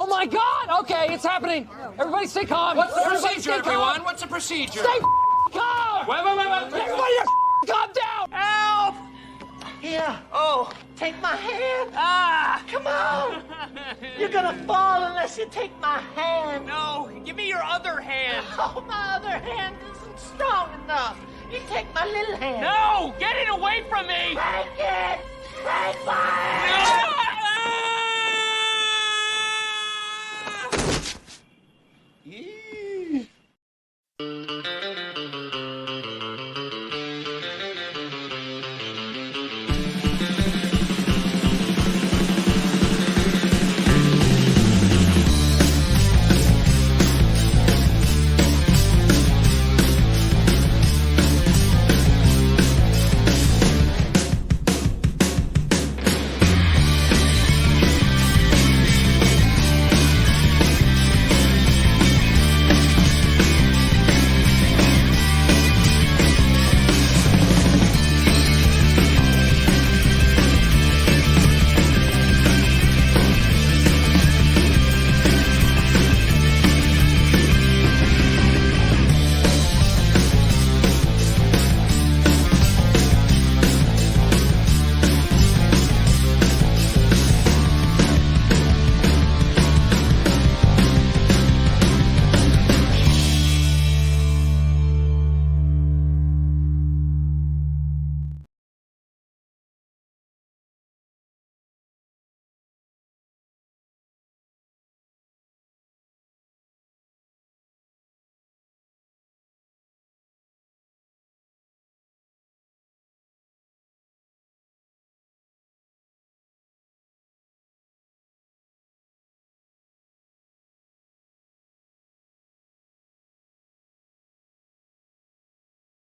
my God! Okay, it's happening. Everybody stay calm. What's the procedure, everyone? What's the procedure? Stay calm! Wait. Everybody calm down! Help! Here, Oh. take my hand. Ah! Come on. You're gonna fall unless you take my hand. No, give me your other hand. Oh, my other hand isn't strong enough. You take my little hand. No! Get it away from me! Take it. Take my hand. Ah!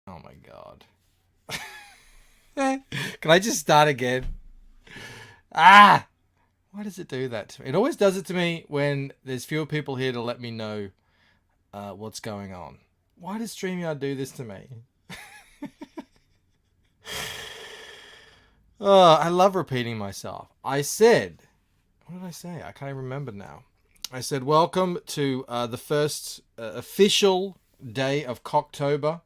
Oh my God. Can I just start again? Ah! Why does it do that to me? It always does it to me when there's fewer people here to let me know what's going on. Why does StreamYard do this to me? Oh, I love repeating myself. I said, what did I say? I can't even remember now. I said, welcome to the first official day of Cocktober.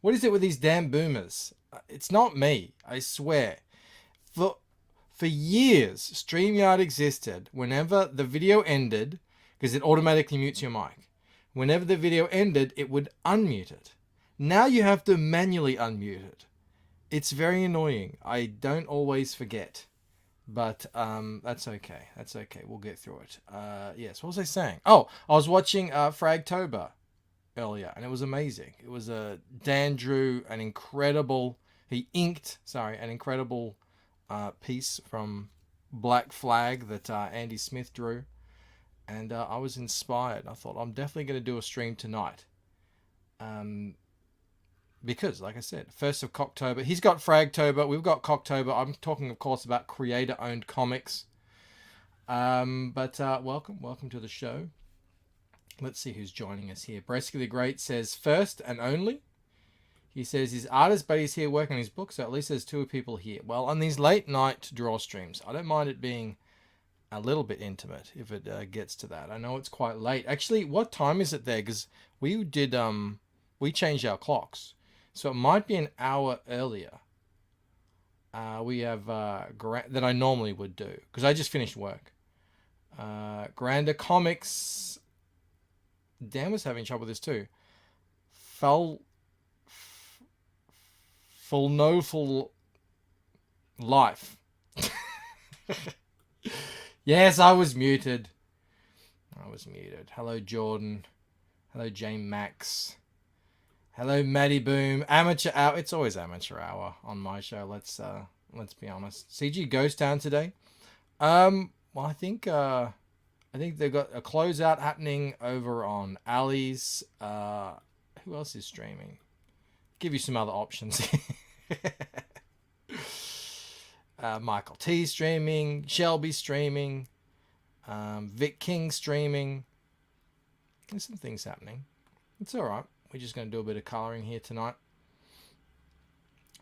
What is it with these damn boomers? It's not me, I swear. For years, StreamYard existed. Whenever the video ended, because it automatically mutes your mic. Whenever the video ended, it would unmute it. Now you have to manually unmute it. It's very annoying. I don't always forget. But that's okay. That's okay. We'll get through it. Yes, what was I saying? Oh, I was watching Fragtober earlier, and it was amazing. It was Dan drew an incredible... He inked, an incredible piece from Black Flag that Andy Smith drew. And I was inspired. I thought, I'm definitely going to do a stream tonight. Because, like I said, 1st of Cocktober. He's got Fragtober. We've got Cocktober. I'm talking, of course, about creator-owned comics. Welcome to the show. Let's see who's joining us here. Bresky the Great says, first and only. He says his artist buddy's here working on his book, so at least there's 2 people here. Well, on these late night draw streams, I don't mind it being a little bit intimate if it gets to that. I know it's quite late. Actually, what time is it there? Because we did, we changed our clocks. So it might be an hour earlier. We have, than I normally would do. Because I just finished work. Grander Comics. Dan was having trouble with this too. Full life. Yes, I was muted. Hello, Jordan. Hello, Jane Max. Hello, Maddie Boom. Amateur hour. It's always amateur hour on my show. Let's be honest. CG Ghost Town today. Well, I think they've got a closeout happening over on Ali's. Who else is streaming? Give you some other options. Michael T streaming, Shelby streaming, Vic King streaming. There's some things happening. It's all right. We're just going to do a bit of colouring here tonight.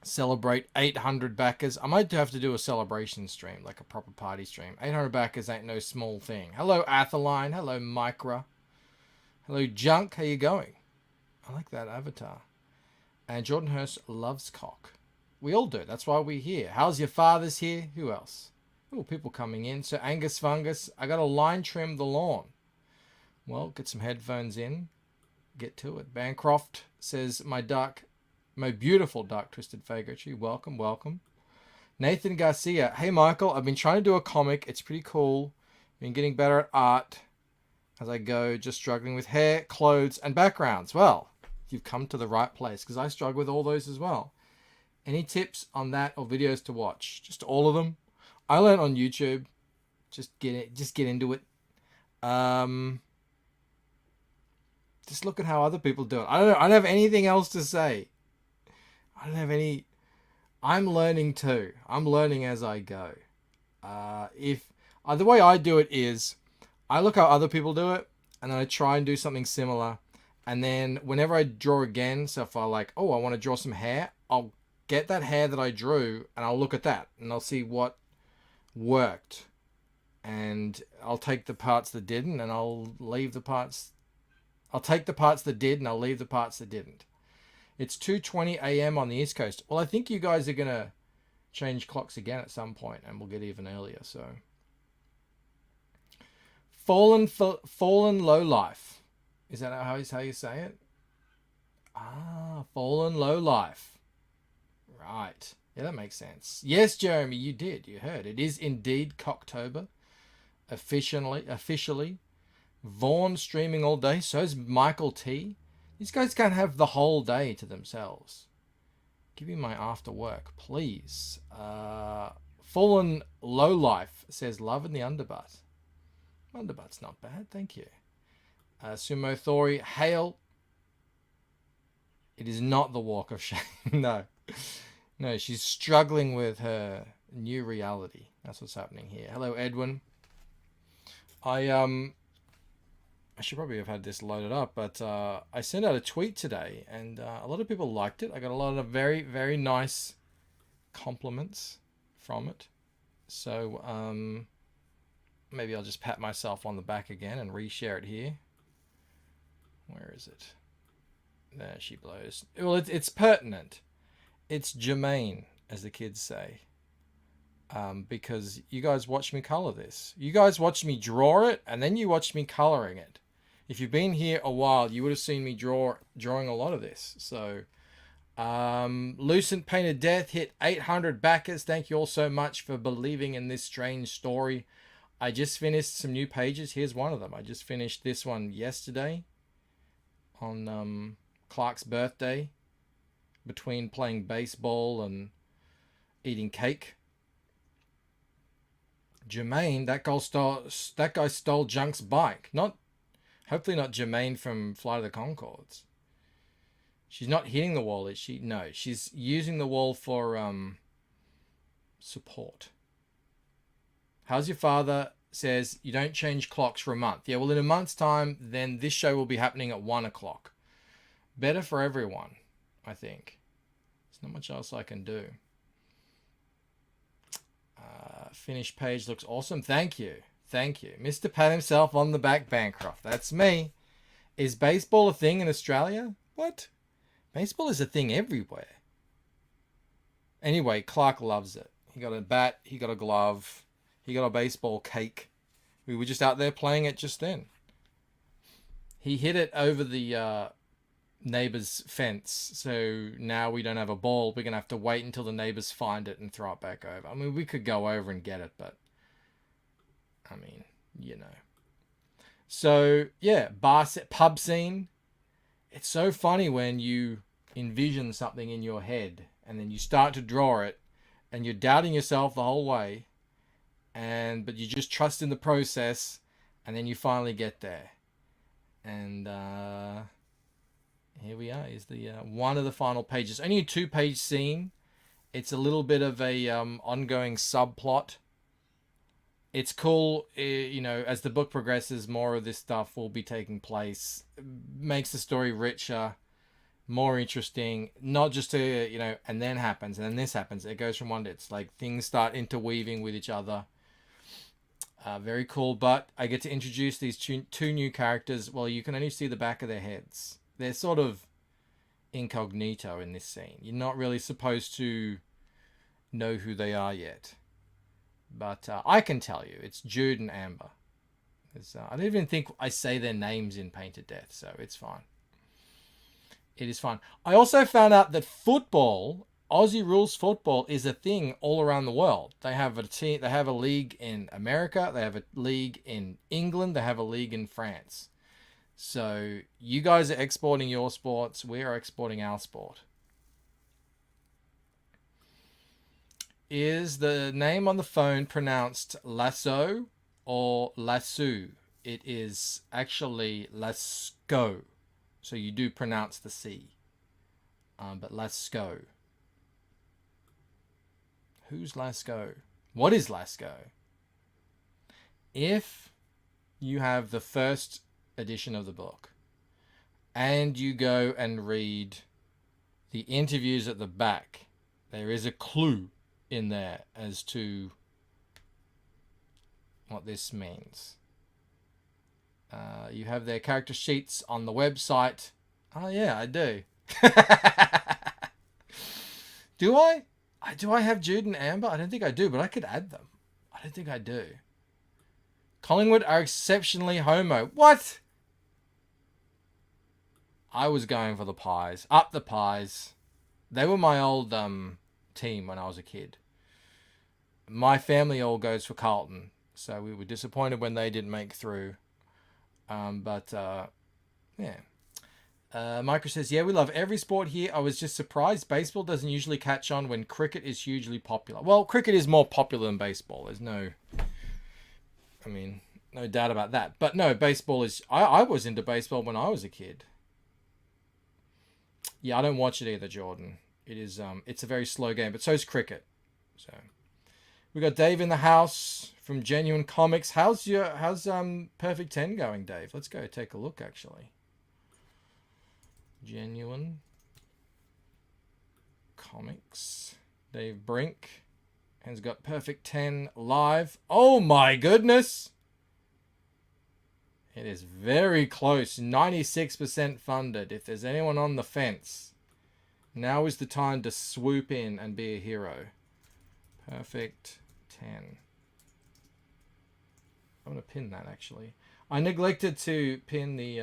Celebrate 800 backers. I might have to do a celebration stream, like a proper party stream. 800 backers ain't no small thing. Hello, Atheline. Hello, Micra. Hello, Junk. How you going? I like that avatar. And Jordan Hurst loves cock. We all do. That's why we're here. How's your father's here? Who else? Oh, people coming in. So Angus Fungus. I got to line trim the lawn. Well, get some headphones in. Get to it. Bancroft says, my beautiful dark twisted fagotree. Welcome, welcome. Nathan Garcia. Hey, Michael. I've been trying to do a comic. It's pretty cool. Been getting better at art as I go. Just struggling with hair, clothes, and backgrounds. Well, you've come to the right place because I struggle with all those as well. Any tips on that or videos to watch? Just all of them. I learned on YouTube. Just get into it. Just look at how other people do it. I don't have anything else to say. I don't have any. I'm learning too. I'm learning as I go. The way I do it is I look how other people do it and then I try and do something similar. And then whenever I draw again, so if I like, oh, I want to draw some hair, I'll get that hair that I drew and I'll look at that and I'll see what worked. And I'll take the parts that didn't and I'll leave the parts. I'll take the parts that did and I'll leave the parts that didn't. It's 2:20 a.m. on the East Coast. Well, I think you guys are going to change clocks again at some point and we'll get even earlier. So, Fallen Low Life. Is that how you say it? Fallen Low Life. Right. Yeah, that makes sense. Yes, Jeremy, you did. You heard. It is indeed Cocktober. Officially. Vaughn streaming all day. So is Michael T. These guys can't have the whole day to themselves. Give me my after work, please. Fallen Low Life says love in the underbutt. Underbutt's not bad, thank you. Sumo Thori, hail. It is not the walk of shame. No, she's struggling with her new reality. That's what's happening here. Hello, Edwin. I should probably have had this loaded up, but I sent out a tweet today, and a lot of people liked it. I got a lot of very, very nice compliments from it. So maybe I'll just pat myself on the back again and reshare it here. Where is it? There she blows. Well, it's pertinent. It's germane, as the kids say. Because you guys watched me color this. You guys watched me draw it, and then you watched me coloring it. If you've been here a while, you would have seen me drawing a lot of this. So, Lucent Painted Death hit 800 backers. Thank you all so much for believing in this strange story. I just finished some new pages. Here's one of them. I just finished this one yesterday on Clark's birthday, between playing baseball and eating cake. Jermaine, that guy stole Junk's bike. Hopefully not Jermaine from Flight of the Conchords. She's not hitting the wall, is she? No, she's using the wall for support. How's your father? Says you don't change clocks for a month. Yeah, well, in a month's time, then this show will be happening at 1 o'clock. Better for everyone, I think. There's not much else I can do. Finished page looks awesome. Thank you. Mr. Pat himself on the back, Bancroft. That's me. Is baseball a thing in Australia? What? Baseball is a thing everywhere. Anyway, Clark loves it. He got a bat, he got a glove, he got a baseball cake. We were just out there playing it just then. He hit it over the neighbor's fence, so now we don't have a ball. We're gonna have to wait until the neighbors find it and throw it back over. I mean, we could go over and get it, but I mean, you know. So yeah, pub scene. It's so funny when you envision something in your head and then you start to draw it and you're doubting yourself the whole way, but you just trust in the process, and then you finally get there. And here we are. Is the one of the final pages. Only a 2-page scene. It's a little bit of a ongoing subplot. It's cool, you know, as the book progresses, more of this stuff will be taking place. Makes the story richer. more interesting. Not just to, and then happens, and then this happens. It goes from one to, it's like things start interweaving with each other. Very cool, but I get to introduce these two new characters. Well, you can only see the back of their heads. They're sort of incognito in this scene. You're not really supposed to know who they are yet. But I can tell you, it's Jude and Amber. I don't even think I say their names in Painted Death, so it's fine. It is fine. I also found out that football, Aussie rules football, is a thing all around the world. They have a team. They have a league in America. They have a league in England. They have a league in France. So you guys are exporting your sports. We are exporting our sport. Is the name on the phone pronounced Lasso or Lasso? It is actually Lasco. So you do pronounce the C. But Lasco. Who's Lasco? What is Lasco? If you have the first edition of the book and you go and read the interviews at the back, there is a clue in there as to what this means. You have their character sheets on the website. Oh yeah, I do. Do I? Do I have Jude and Amber? I don't think I do, but I could add them. I don't think I do. Collingwood are exceptionally homo. What? I was going for the Pies. Up the Pies. They were my old team when I was a kid. My family all goes for Carlton, so we were disappointed when they didn't make through. Yeah. Micro says, yeah, we love every sport here. I was just surprised baseball doesn't usually catch on when cricket is hugely popular. Well, cricket is more popular than baseball. There's no doubt about that. But no, baseball is... I was into baseball when I was a kid. Yeah, I don't watch it either, Jordan. It is, it's a very slow game, but so is cricket. So, we got Dave in the house from Genuine Comics. How's Perfect 10 going, Dave? Let's go take a look, actually. Genuine Comics. Dave Brink has got Perfect 10 live. Oh my goodness! It is very close. 96% funded. If there's anyone on the fence, now is the time to swoop in and be a hero. Perfect 10. I'm going to pin that, actually. I neglected to pin the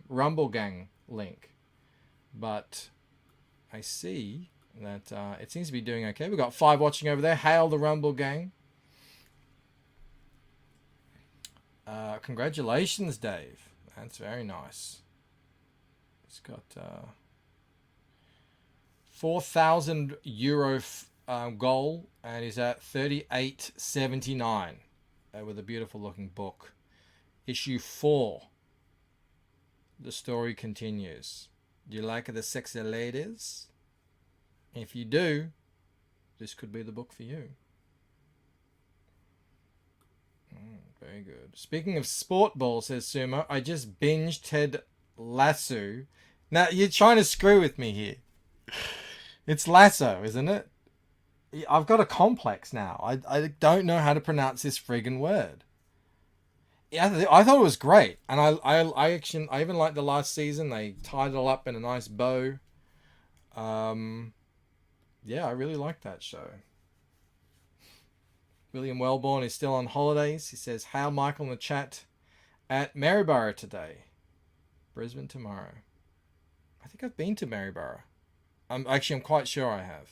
Rumble Gang link. But I see that it seems to be doing okay. We've got 5 watching over there. Hail the Rumble Gang. Congratulations, Dave. That's very nice. It's got 4,000 euro goal and is at 38.79 with a beautiful looking book. Issue 4. The story continues. Do you like the sexy ladies? If you do, this could be the book for you. Very good. Speaking of sport ball, says Sumo, I just binged Ted Lasso. Now, you're trying to screw with me here. It's Lasso, isn't it? I've got a complex now. I don't know how to pronounce this friggin' word. Yeah, I thought it was great, and I even liked the last season. They tied it all up in a nice bow. Yeah, I really liked that show. William Wellborn is still on holidays. He says, hail Michael in the chat at Maryborough today. Brisbane tomorrow. I think I've been to Maryborough. I'm quite sure I have.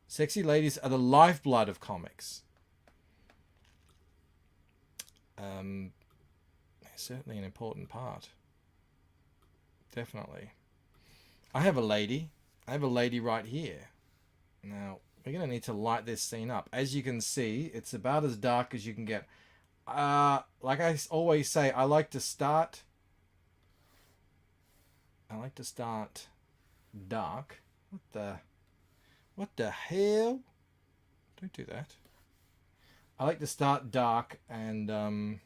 Sexy ladies are the lifeblood of comics. They're certainly an important part. Definitely. I have a lady right here. Now, we're going to need to light this scene up. As you can see, it's about as dark as you can get. Like I always say, I like to start dark. What the hell? Don't do that. I like to start dark and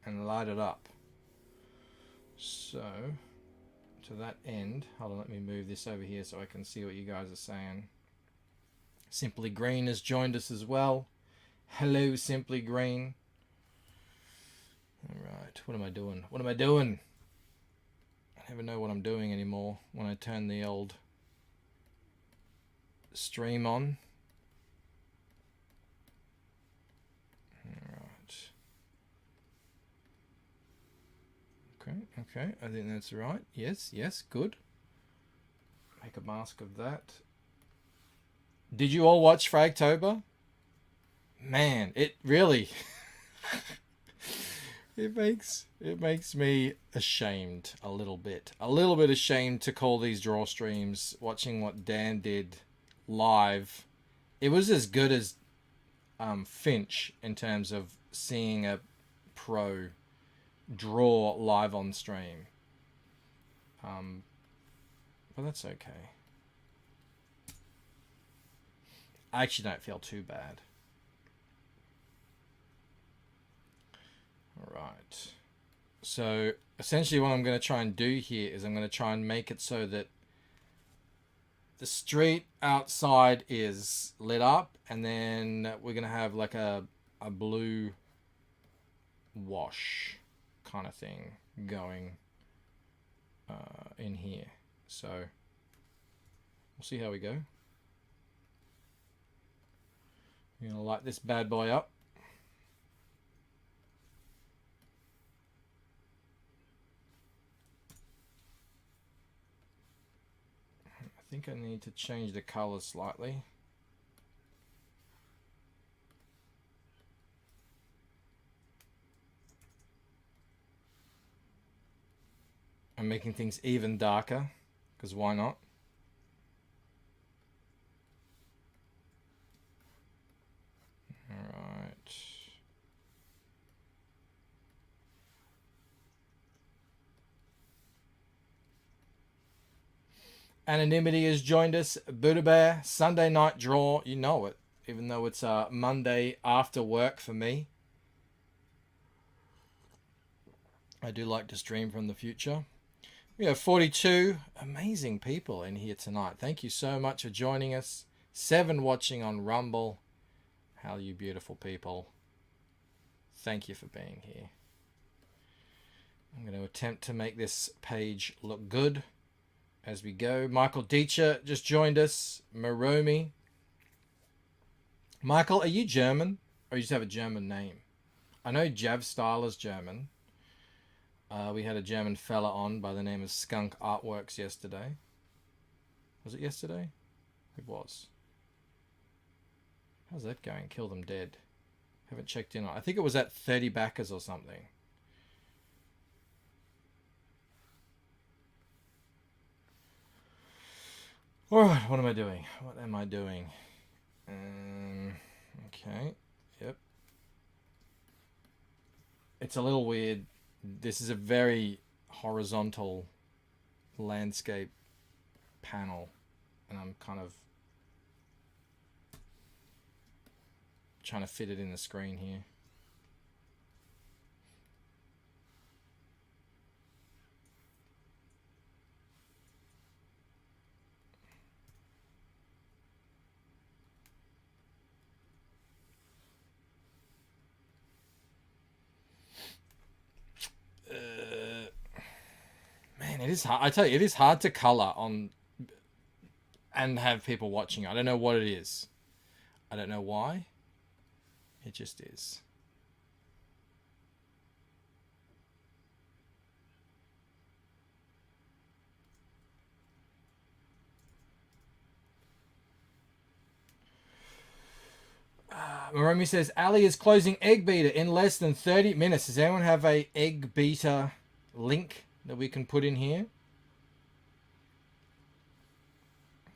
and light it up. So, to that end, hold on, let me move this over here so I can see what you guys are saying. Simply Green has joined us as well. Hello, Simply Green. Alright, what am I doing? What am I doing? I never know what I'm doing anymore when I turn the old stream on. Alright. Okay, I think that's right. Yes, good. Make a mask of that. Did you all watch Fragtober? Man, it really it makes me ashamed a little bit ashamed to call these draw streams. Watching what Dan did live, it was as good as Finch in terms of seeing a pro draw live on stream. But that's okay. I actually don't feel too bad. Alright. So essentially what I'm going to try and do here is I'm going to try and make it so that the street outside is lit up, and then we're going to have like a blue wash kind of thing going in here. So we'll see how we go. I'm going to light this bad boy up. I think I need to change the color slightly. I'm making things even darker, because why not? Alright. Anonymity has joined us. Buddha Bear, Sunday night draw. You know it, even though it's Monday after work for me. I do like to stream from the future. We have 42 amazing people in here tonight. Thank you so much for joining us. 7 watching on Rumble. How you beautiful people. Thank you for being here. I'm going to attempt to make this page look good as we go. Michael Diecher just joined us. Maromi. Michael, are you German? Or you just have a German name? I know Jav Style is German. We had a German fella on by the name of Skunk Artworks yesterday. Was it yesterday? It was. How's that going? Kill Them Dead. Haven't checked in on. I think it was at 30 backers or something. Alright, what am I doing? What am I doing? Okay. Yep. It's a little weird. This is a very horizontal landscape panel, and I'm kind of trying to fit it in the screen here. Man, it is hard. I tell you, it is hard to color on and have people watching. I don't know what it is. I don't know why. It just is. Maromi says, Ali is closing Egg Beater in less than 30 minutes. Does anyone have a Egg Beater link that we can put in here?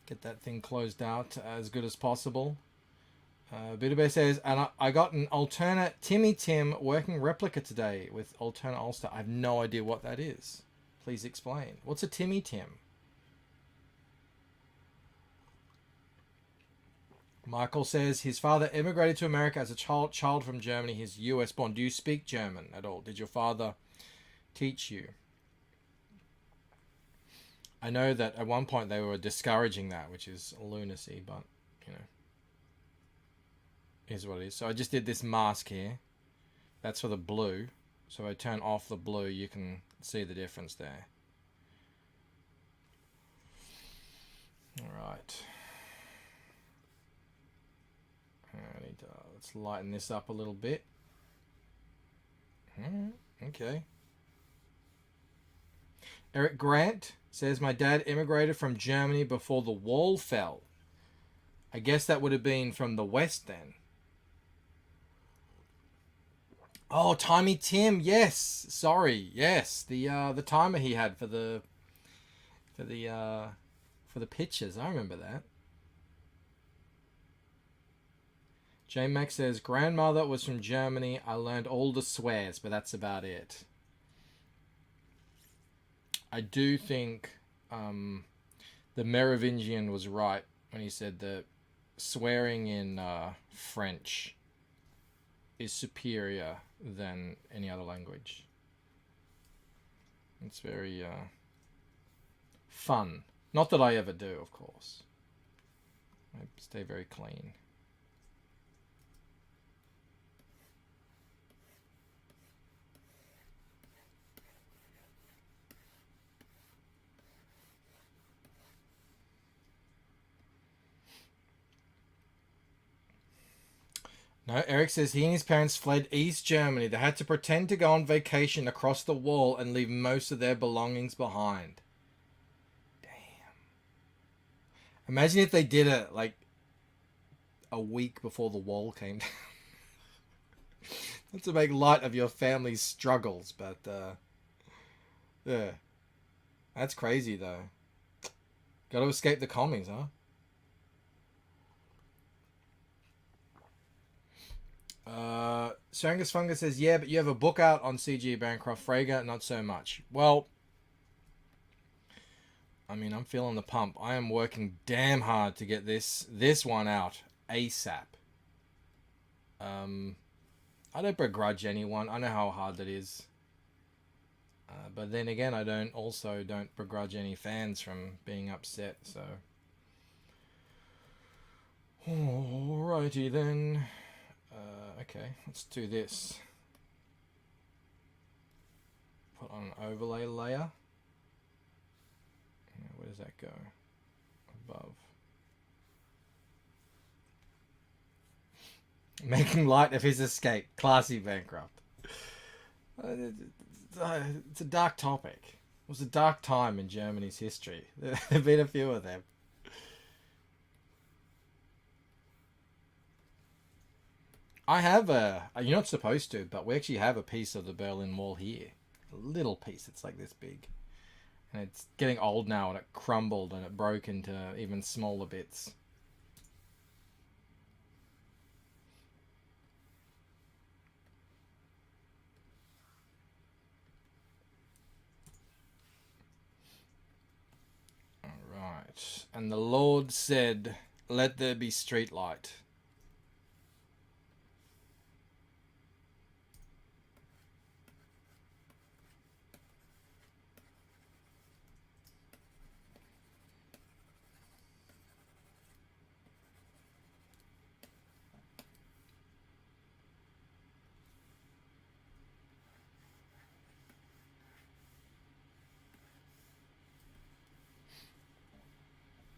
Get that thing closed out as good as possible. Bitterbear says, and I got an alternate Timmy Tim working replica today with alternate Ulster. I have no idea what that is. Please explain. What's a Timmy Tim? Michael says his father immigrated to America as a child from Germany. He's US born. Do you speak German at all? Did your father teach you? I know that at one point they were discouraging that, which is lunacy, but, you know, here's what it is. So I just did this mask here. That's for the blue. So I turn off the blue, you can see the difference there. Alright. Let's lighten this up a little bit. Okay. Eric Grant says, my dad immigrated from Germany before the wall fell. I guess that would have been from the West then. Oh, Timey Tim, yes. Sorry, yes. The timer he had for the pictures. I remember that. J Max says, grandmother was from Germany. I learned all the swears, but that's about it. I do think the Merovingian was right when he said that swearing in French is superior than any other language. It's very fun. Not that I ever do, of course. I stay very clean. No, Eric says he and his parents fled East Germany. They had to pretend to go on vacation across the wall and leave most of their belongings behind. Damn. Imagine if they did it like a week before the wall came down. Not to make light of your family's struggles, but yeah. That's crazy though. Gotta escape the commies, huh? Strangus Fungus says, yeah, but you have a book out on CG Bancroft. Frege, not so much. Well, I mean, I'm feeling the pump. I am working damn hard to get this one out ASAP. I don't begrudge anyone. I know how hard that is. But then again, I don't begrudge any fans from being upset, so. Alrighty then. Okay, let's do this. Put on an overlay layer. Where does that go? Above. Making light of his escape. Classy Bancroft. It's a dark topic. It was a dark time in Germany's history. There have been a few of them. I have you're not supposed to, but we actually have a piece of the Berlin Wall here. A little piece, it's like this big. And it's getting old now and it crumbled and it broke into even smaller bits. Alright. And the Lord said, let there be street light.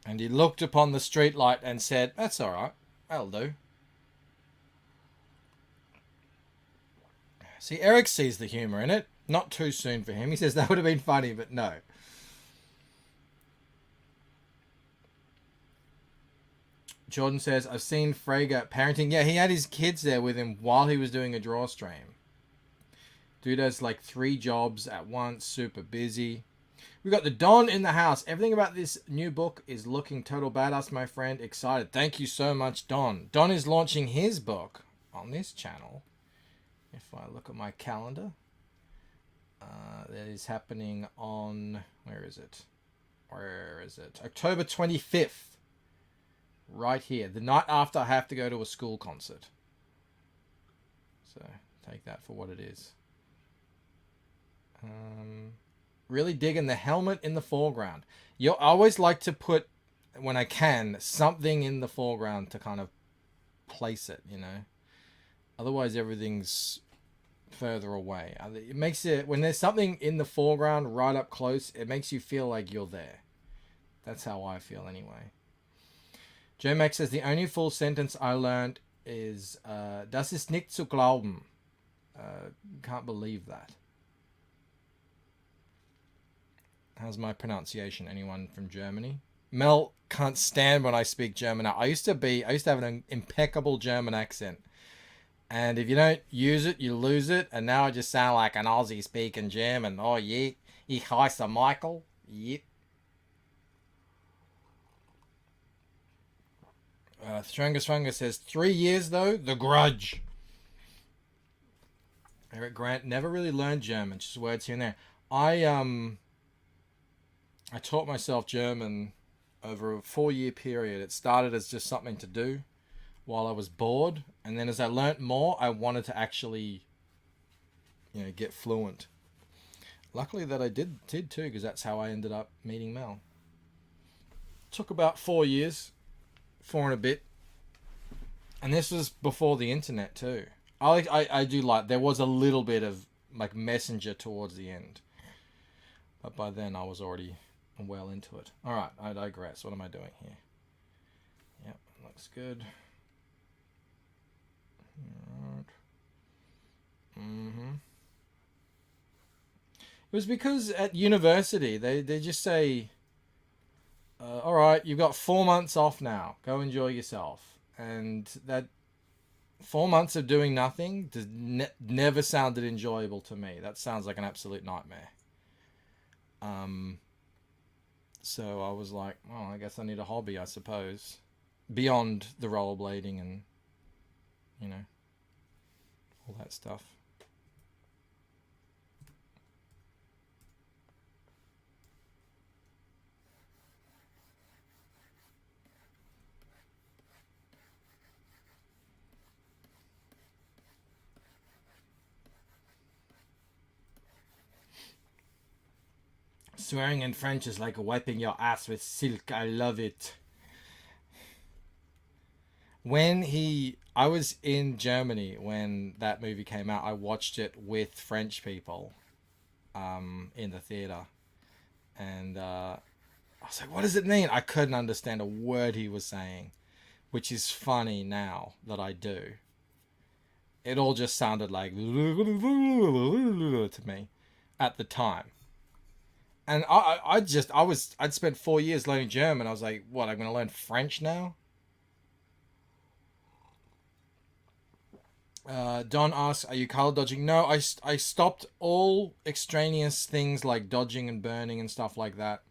And he looked upon the streetlight and said, that's all right. That'll do. See, Eric sees the humor in it. Not too soon for him. He says that would have been funny, but no. Jordan says, I've seen Frege parenting. Yeah, he had his kids there with him while he was doing a draw stream. Dude has like 3 jobs at once. Super busy. We got the Don in the house. Everything about this new book is looking total badass, my friend. Excited. Thank you so much, Don. Don is launching his book on this channel. If I look at my calendar, that is happening on, where is it? October 25th. right here. The night after I have to go to a school concert. So take that for what it is. Really digging the helmet in the foreground. I always like to put, when I can, something in the foreground to kind of place it, you know. Otherwise everything's further away. It makes it, when there's something in the foreground right up close, it makes you feel like you're there. That's how I feel anyway. Joe Max says, the only full sentence I learned is, das ist nicht zu glauben. Can't believe that. How's my pronunciation? Anyone from Germany? Mel can't stand when I speak German. I used to have an impeccable German accent. And if you don't use it, you lose it. And now I just sound like an Aussie speaking German. Oh, yeah. Ich heiße Michael. Yep. Thrangus says, 3 years though? The Grudge. Eric Grant never really learned German. Just words here and there. I taught myself German over a 4-year period. It started as just something to do while I was bored, and then as I learnt more, I wanted to actually, get fluent. Luckily that I did too, because that's how I ended up meeting Mel. Took about 4 years, 4 and a bit, and this was before the internet too. I do like, there was a little bit of like Messenger towards the end, but by then I was already well into it. All right, I digress. What am I doing here? Yep, looks good. It was because at university they just say, all right, you've got 4 months off now. Go enjoy yourself. And that 4 months of doing nothing never sounded enjoyable to me. That sounds like an absolute nightmare. So I was like, well, I guess I need a hobby, I suppose. Beyond the rollerblading and, all that stuff. Swearing in French is like wiping your ass with silk. I love it. I was in Germany when that movie came out. I watched it with French people in the theater. And I was like, what does it mean? I couldn't understand a word he was saying, which is funny now that I do. It all just sounded like to me at the time. And I'd spent 4 years learning German. I was like, what, I'm going to learn French now? Don asks, are you color dodging? No, I stopped all extraneous things like dodging and burning and stuff like that.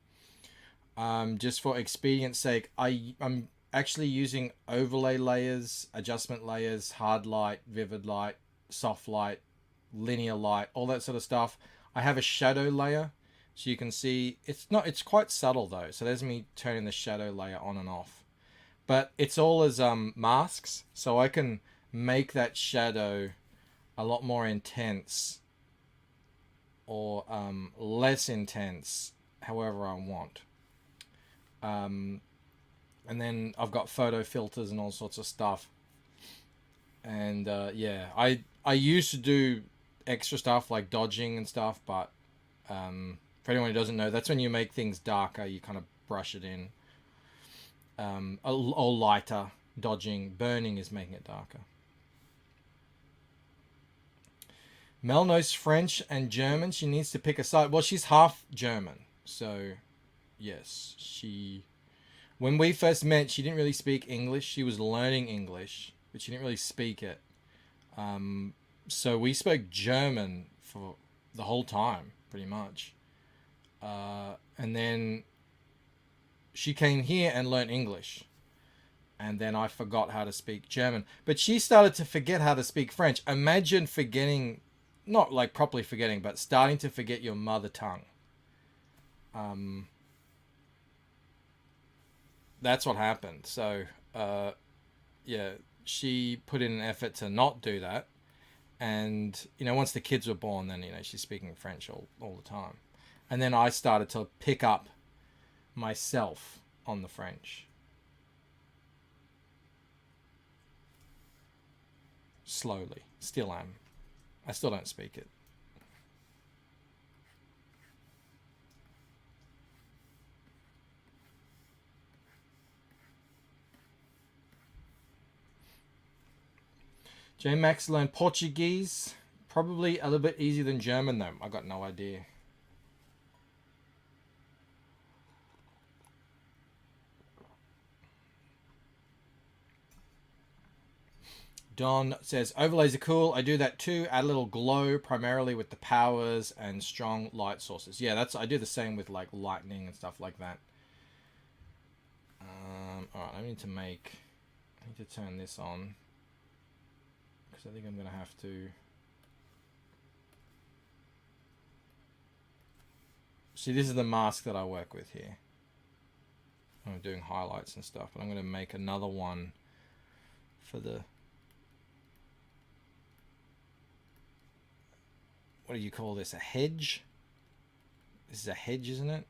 Just for expedience sake, I'm actually using overlay layers, adjustment layers, hard light, vivid light, soft light, linear light, all that sort of stuff. I have a shadow layer. So you can see, it's quite subtle though. So there's me turning the shadow layer on and off. But it's all as masks. So I can make that shadow a lot more intense. Or less intense, however I want. And then I've got photo filters and all sorts of stuff. And yeah, I used to do extra stuff like dodging and stuff. But for anyone who doesn't know, that's when you make things darker, you kind of brush it in. Or lighter, dodging, burning is making it darker. Mel knows French and German. She needs to pick a side. Well, she's half German. So, yes, when we first met, she didn't really speak English. She was learning English, but she didn't really speak it. So we spoke German for the whole time, pretty much. And then she came here and learned English. And then I forgot how to speak German. But she started to forget how to speak French. Imagine forgetting, not like properly forgetting, but starting to forget your mother tongue. That's what happened. So yeah, she put in an effort to not do that. And, you know, once the kids were born, then, you know, she's speaking French all the time. And then I started to pick up myself on the French. Slowly. Still am. I still don't speak it. J Max learned Portuguese. Probably a little bit easier than German though. I got no idea. Don says, overlays are cool. I do that too. Add a little glow, primarily with the powers and strong light sources. Yeah, I do the same with like lightning and stuff like that. Alright, I need to turn this on. Because I think I'm going to have to... See, this is the mask that I work with here. I'm doing highlights and stuff. But I'm going to make another one for the... What do you call this? A hedge? This is a hedge, isn't it?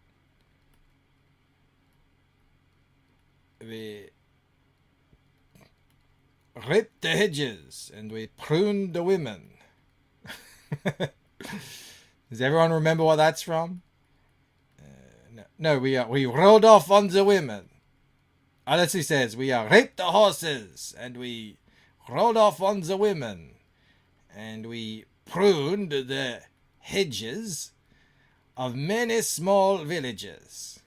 We rip the hedges and we prune the women. Does everyone remember what that's from? No, we rode off on the women. Honestly says we raped the horses and we rode off on the women and we pruned the hedges of many small villages.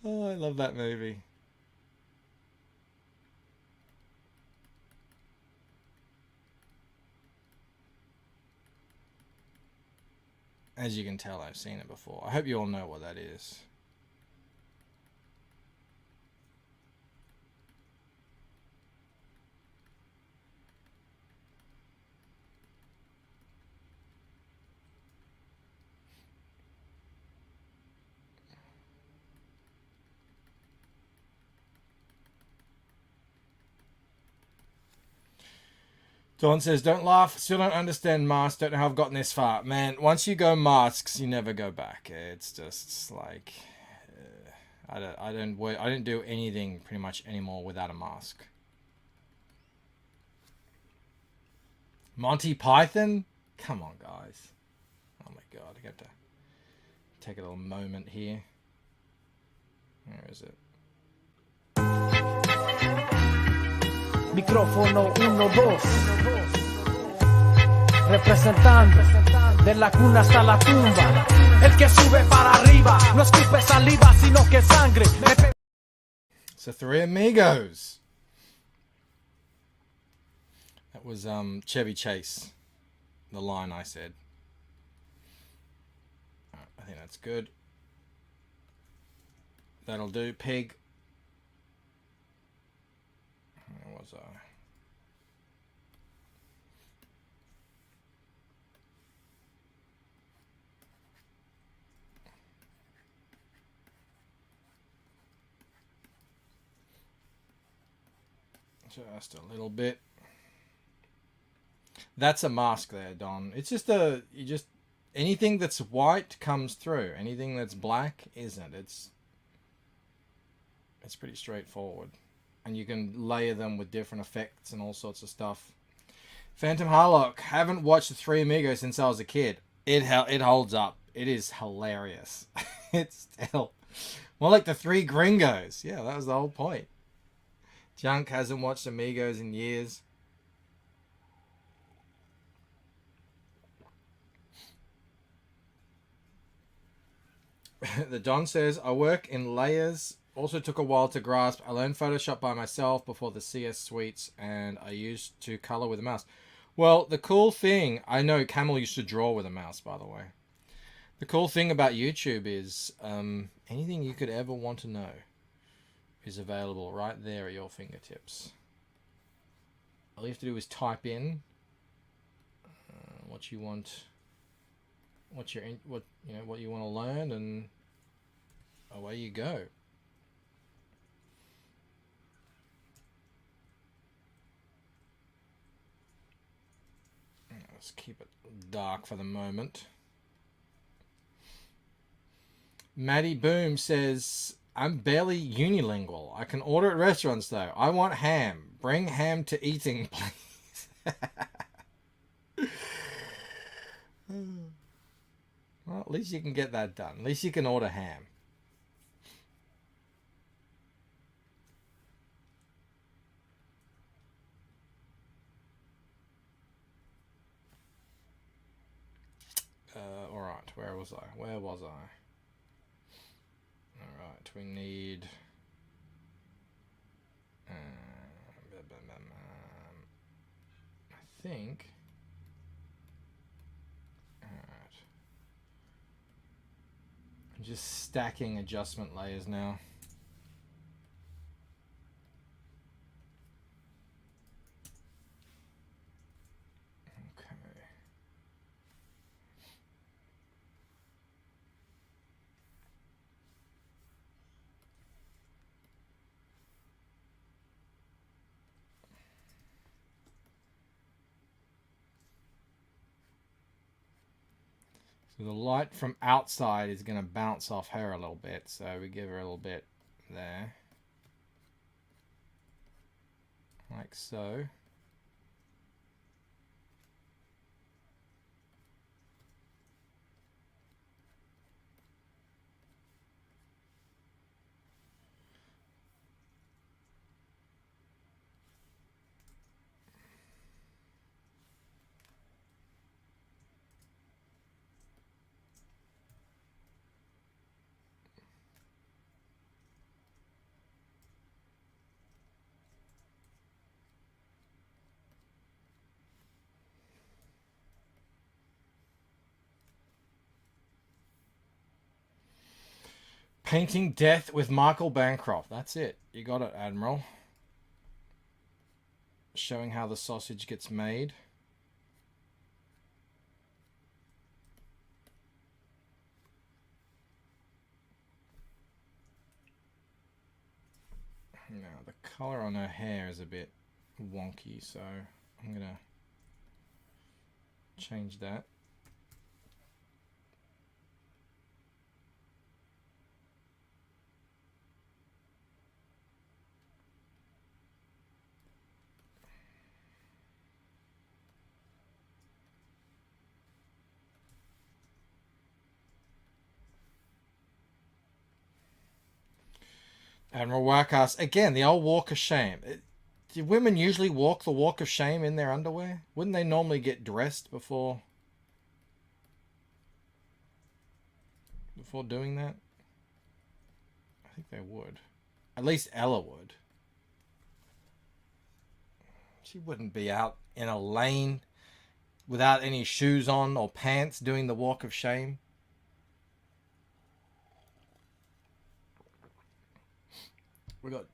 Oh, I love that movie. As you can tell, I've seen it before. I hope you all know what that is. Dawn says, don't laugh. Still don't understand masks. Don't know how I've gotten this far. Man, once you go masks, you never go back. It's just like... I don't do anything pretty much anymore without a mask. Monty Python? Come on, guys. Oh my god, I have to take a little moment here. Where is it? Micrófono 1, 2. Representante de la cuna hasta la tumba. El que sube para arriba no escupe saliva, sino que sangre. So Three Amigos. That was Chevy Chase. The line I said. I think that's good. That'll do. Pig. Where was I? Just a little bit. That's a mask there, Don. It's just anything that's white comes through. Anything that's black isn't. It's pretty straightforward. And you can layer them with different effects and all sorts of stuff. Phantom Harlock. Haven't watched The Three Amigos since I was a kid. It holds up. It is hilarious. It's still more like The Three Gringos. Yeah, that was the whole point. Junk hasn't watched Amigos in years. The Don says, I work in layers. Also took a while to grasp. I learned Photoshop by myself before the CS suites, and I used to color with a mouse. Well, the cool thing, I know Camel used to draw with a mouse, by the way. The cool thing about YouTube is anything you could ever want to know is available right there at your fingertips. All you have to do is type in what you want, what you want to learn, and away you go. Let's keep it dark for the moment. Maddie Boom says, I'm barely unilingual. I can order at restaurants though. I want ham. Bring ham to eating, please. Well, at least you can get that done. At least you can order ham. Alright, where was I? Where was I? Alright, we need... I think... Alright. I'm just stacking adjustment layers now. So the light from outside is going to bounce off her a little bit, so we give her a little bit there. Like so. Painting Death with Michael Bancroft. That's it. You got it, Admiral. Showing how the sausage gets made. Now, the color on her hair is a bit wonky, so I'm going to change that. Admiral Warcast, again, the old walk of shame. Do women usually walk the walk of shame in their underwear? Wouldn't they normally get dressed before doing that? I think they would. At least Ella would. She wouldn't be out in a lane without any shoes on or pants doing the walk of shame. We got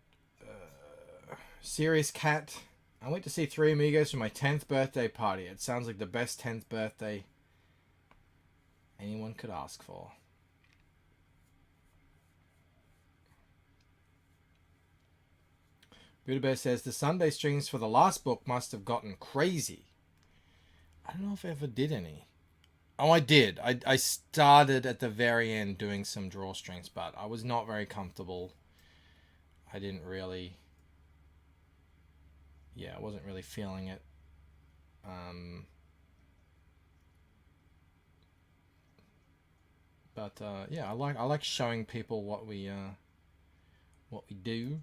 Serious Cat. I went to see Three Amigos for my 10th birthday party. It sounds like the best 10th birthday anyone could ask for. Buddha Bear says, the Sunday streams for the last book must have gotten crazy. I don't know if I ever did any. Oh, I did. I started at the very end doing some drawstrings, but I was not very comfortable. I didn't really... Yeah, I wasn't really feeling it. Yeah, I like showing people what we do.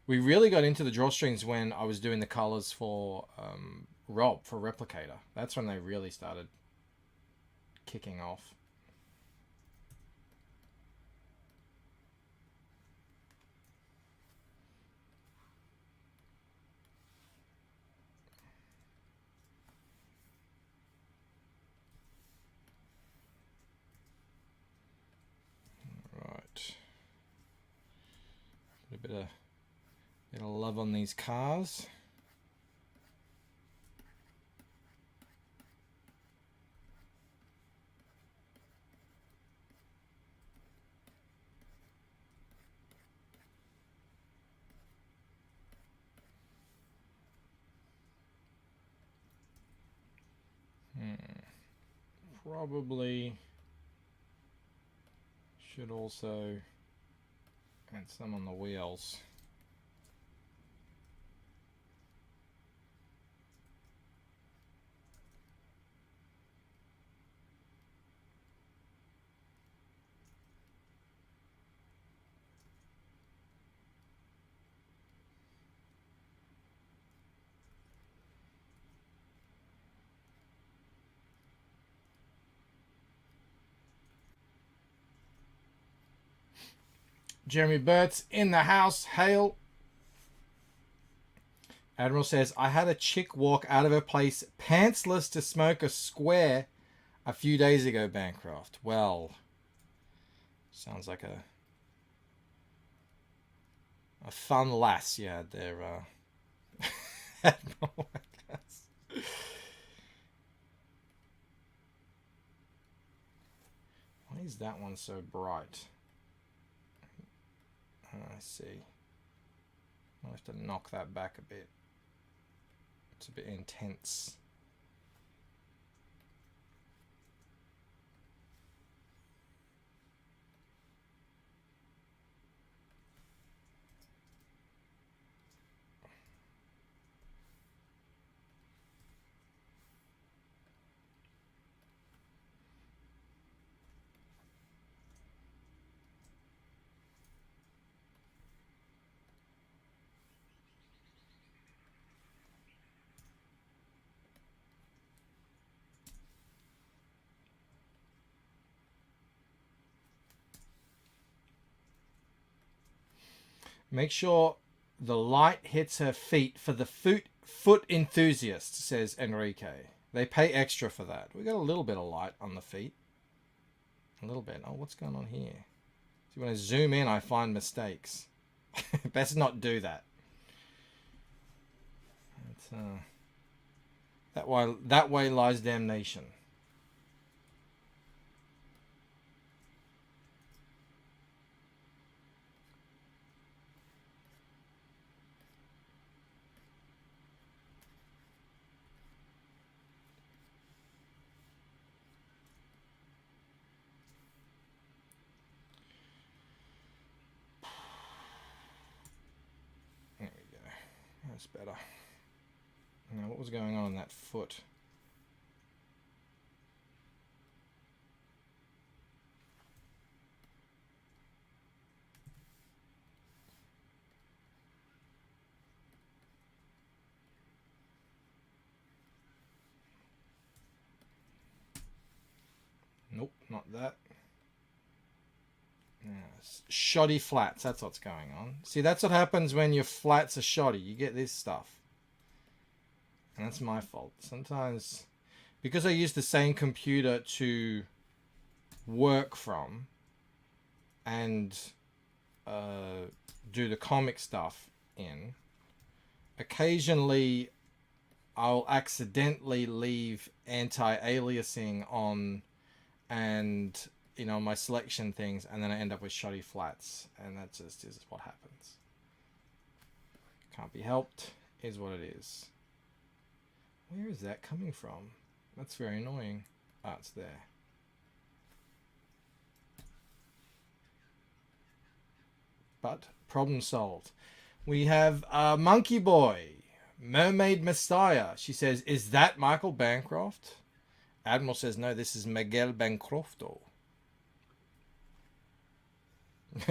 We really got into the drawstrings when I was doing the colors for Rob, for Replicator. That's when they really started kicking off. Right. Put a bit of love on these cars. probably should also add some on the wheels. Jeremy Burt's in the house. Hail. Admiral says, I had a chick walk out of her place pantsless to smoke a square a few days ago, Bancroft. Well, sounds like a fun lass you had there, Admiral, I guess. Why is that one so bright? I see. I'll have to knock that back a bit. It's a bit intense. Make sure the light hits her feet for the foot enthusiasts, says Enrique. They pay extra for that. We got a little bit of light on the feet. A little bit. Oh, what's going on here? See, when I zoom in, I find mistakes. Best not do that. That way lies damnation. That's better. Now, what was going on in that foot? Nope, not that. Shoddy flats, that's what's going on. See, that's what happens when your flats are shoddy. You get this stuff. And that's my fault. Sometimes, because I use the same computer to work from and do the comic stuff in, occasionally I'll accidentally leave anti-aliasing on and my selection things, and then I end up with shoddy flats, and that just is what happens. Can't be helped, is what it is. Where is that coming from? That's very annoying. Ah, it's there. But problem solved. We have Monkey Boy, Mermaid Messiah. She says, is that Michael Bancroft? Admiral says, no, this is Miguel Bancrofto.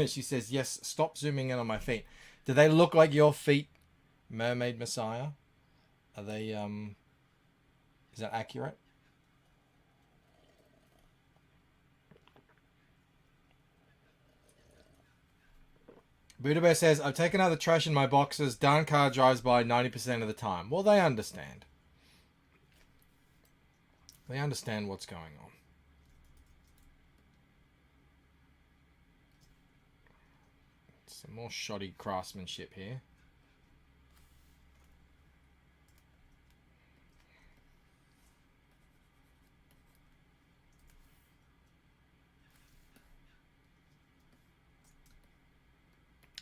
She says, yes, stop zooming in on my feet. Do they look like your feet, Mermaid Messiah? Are they, is that accurate? Buddha Bear says, I've taken out the trash in my boxes. Darn car drives by 90% of the time. Well, they understand. They understand what's going on. Some more shoddy craftsmanship here.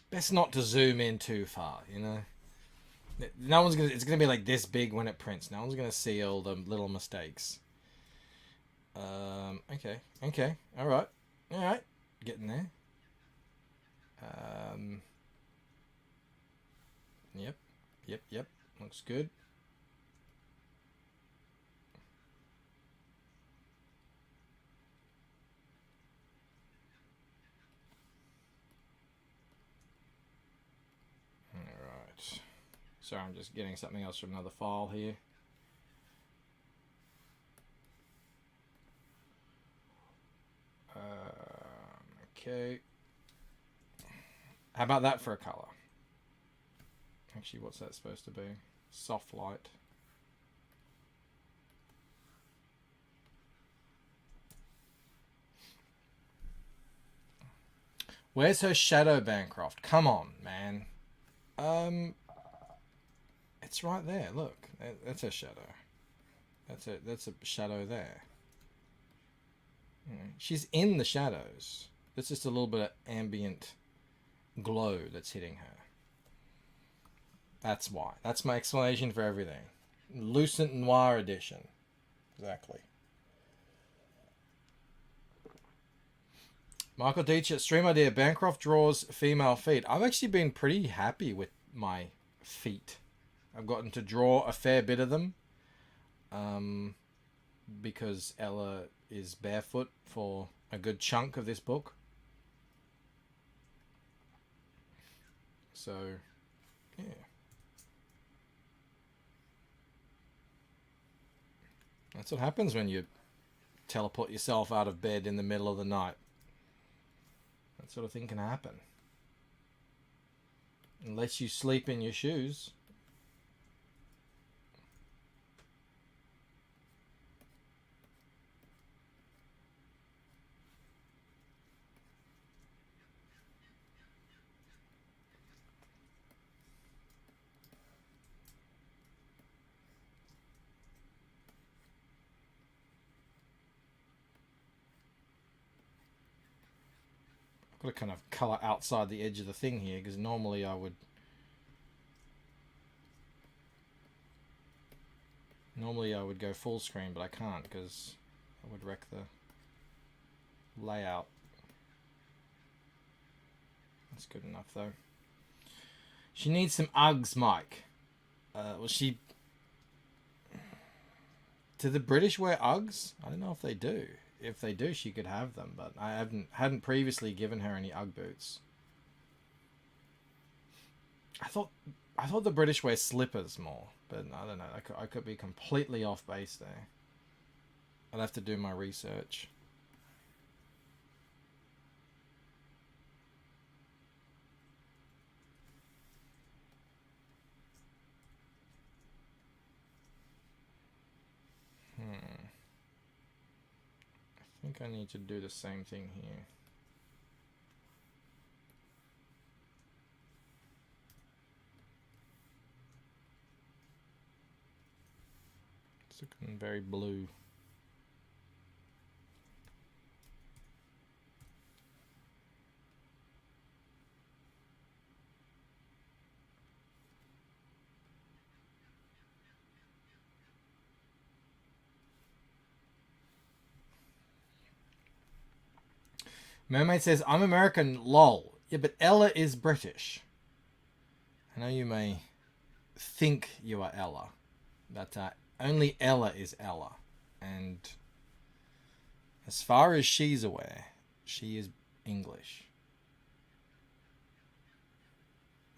Best not to zoom in too far, No one's gonna. It's gonna be like this big when it prints. No one's gonna see all the little mistakes. Okay. Okay. All right. All right. Getting there. Yep. Yep. Yep. Looks good. All right. Sorry, I'm just getting something else from another file here. Okay. How about that for a color? Actually, what's that supposed to be? Soft light. Where's her shadow, Bancroft? Come on, man. It's right there. Look, that's a shadow. That's a shadow there. She's in the shadows. There's just a little bit of ambient glow that's hitting her. That's why. That's my explanation for everything. Lucent Noir edition. Exactly. Michael Deitch, stream idea. Bancroft draws female feet. I've actually been pretty happy with my feet. I've gotten to draw a fair bit of them. Because Ella is barefoot for a good chunk of this book. So, yeah. That's what happens when you teleport yourself out of bed in the middle of the night. That sort of thing can happen. Unless you sleep in your shoes. Got to kind of colour outside the edge of the thing here, because normally I would go full screen, but I can't because I would wreck the layout. That's good enough though. She needs some Uggs, Mike. Do the British wear Uggs? I don't know if they do. If they do, she could have them, but I hadn't previously given her any Ugg boots. I thought the British wear slippers more, but I don't know. I could be completely off base there. I'd have to do my research. I think I need to do the same thing here. It's looking very blue. Mermaid says, I'm American, lol. Yeah, but Ella is British. I know you may think you are Ella, but only Ella is Ella. And as far as she's aware, she is English.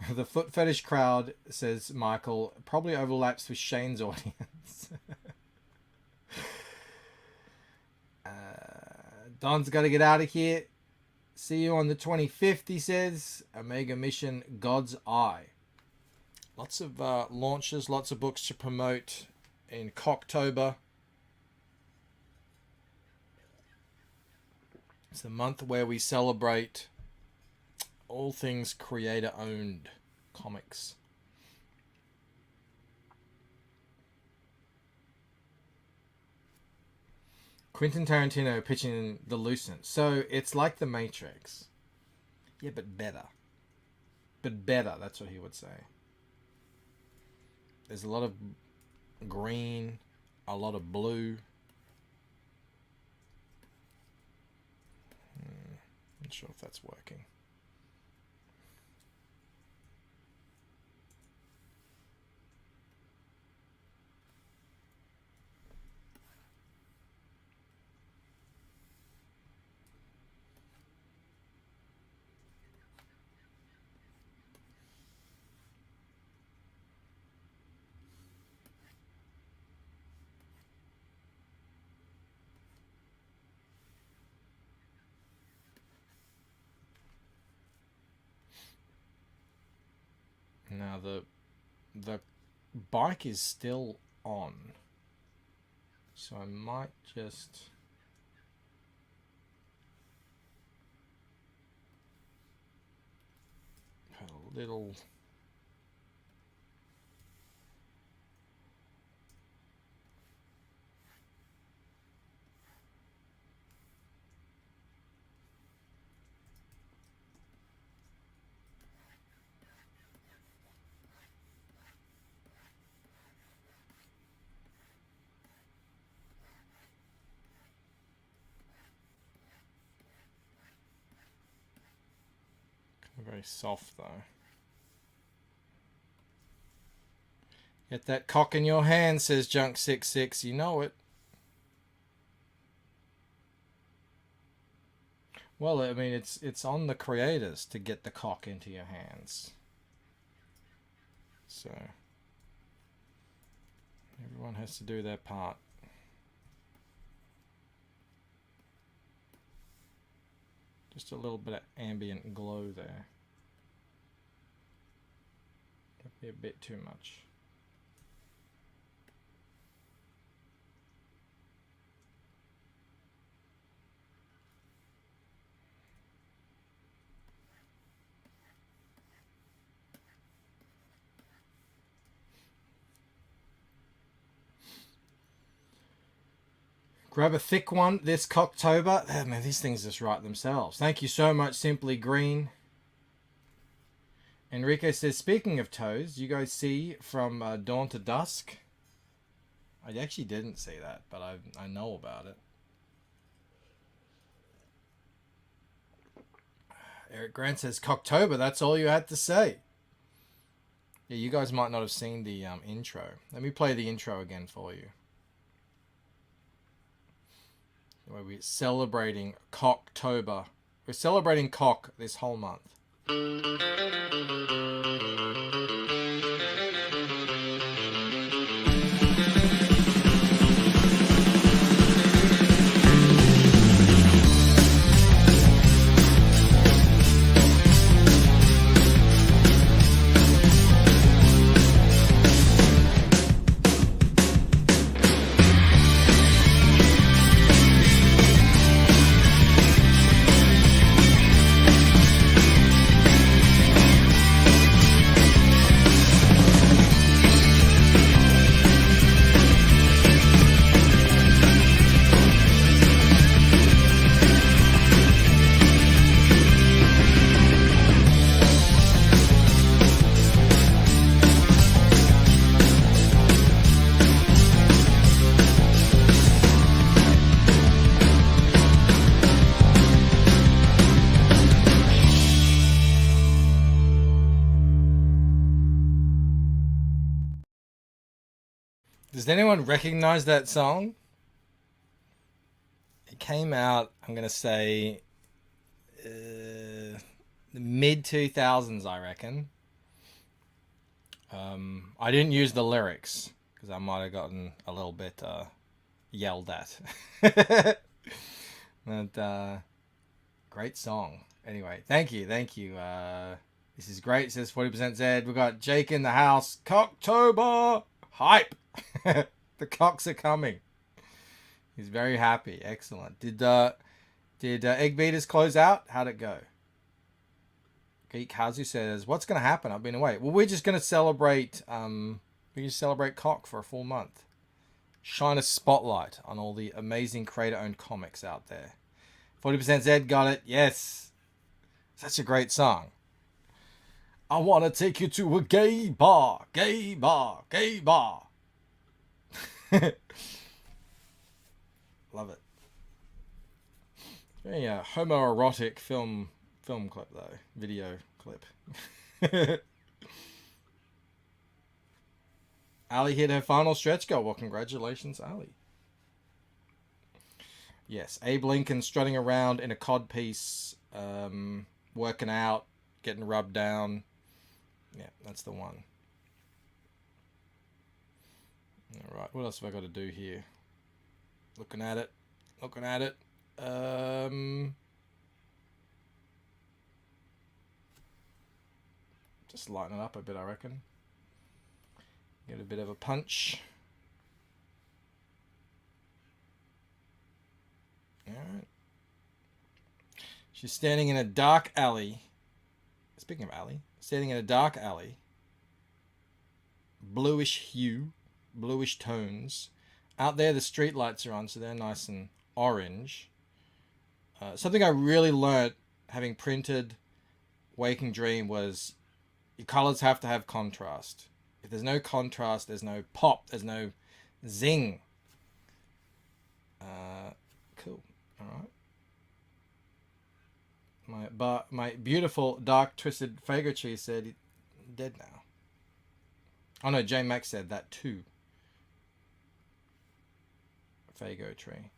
The foot fetish crowd, says Michael, probably overlaps with Shane's audience. Don's got to get out of here. See you on the 25th, he says. Omega Mission, God's Eye. Lots of launches, lots of books to promote in Cocktober. It's the month where we celebrate all things creator-owned comics. Quentin Tarantino pitching The Lucent. So it's like The Matrix. Yeah, but better. But better, that's what he would say. There's a lot of green, a lot of blue. Not sure if that's working. Now the bike is still on, so I might just put a little very soft though. Get that cock in your hand, says Junk66. You know it. Well, I mean, it's on the creators to get the cock into your hands. So everyone has to do their part. Just a little bit of ambient glow there. That'd be a bit too much. Grab a thick one this Cocktober. Oh, man, these things just write themselves. Thank you so much, Simply Green. Enrique says, speaking of toes, you guys see from Dawn to Dusk? I actually didn't see that, but I know about it. Eric Grant says, Cocktober, that's all you had to say. Yeah, you guys might not have seen the intro. Let me play the intro again for you. Where we're celebrating Cocktober. We're celebrating cock this whole month. Does anyone recognize that song? It came out, I'm going to say, the mid-2000s, I reckon. I didn't use the lyrics, because I might have gotten a little bit yelled at. But, great song. Anyway, thank you. This is great, says 40% Zed. We got Jake in the house. Cocktober! Hype! The cocks are coming. He's very happy. Excellent. Did Egg Beaters close out? How'd it go? Geek Hazu says, what's going to happen? I've been away. Well, we're just going to celebrate, cock for a full month. Shine a spotlight on all the amazing creator-owned comics out there. 40% Zed got it. Yes. Such a great song. I want to take you to a gay bar. Gay bar. Gay bar. Love it. Very homoerotic film clip though. Video clip. Ali hit her final stretch goal. Well, congratulations, Ali. Yes, Abe Lincoln strutting around in a codpiece, working out, getting rubbed down. Yeah, that's the one. All right, what else have I got to do here? Looking at it. Just lighten it up a bit, I reckon. Get a bit of a punch. Alright. She's standing in a dark alley. Speaking of alley, standing in a dark alley. Bluish hue, bluish tones. Out there, the street lights are on, so they're nice and orange. Something I really learnt having printed Waking Dream was your colors have to have contrast. If there's no contrast, there's no pop, there's no zing. Cool. All right. My beautiful dark twisted Fago tree said dead now. Oh no, J Max said that too. Fago tree.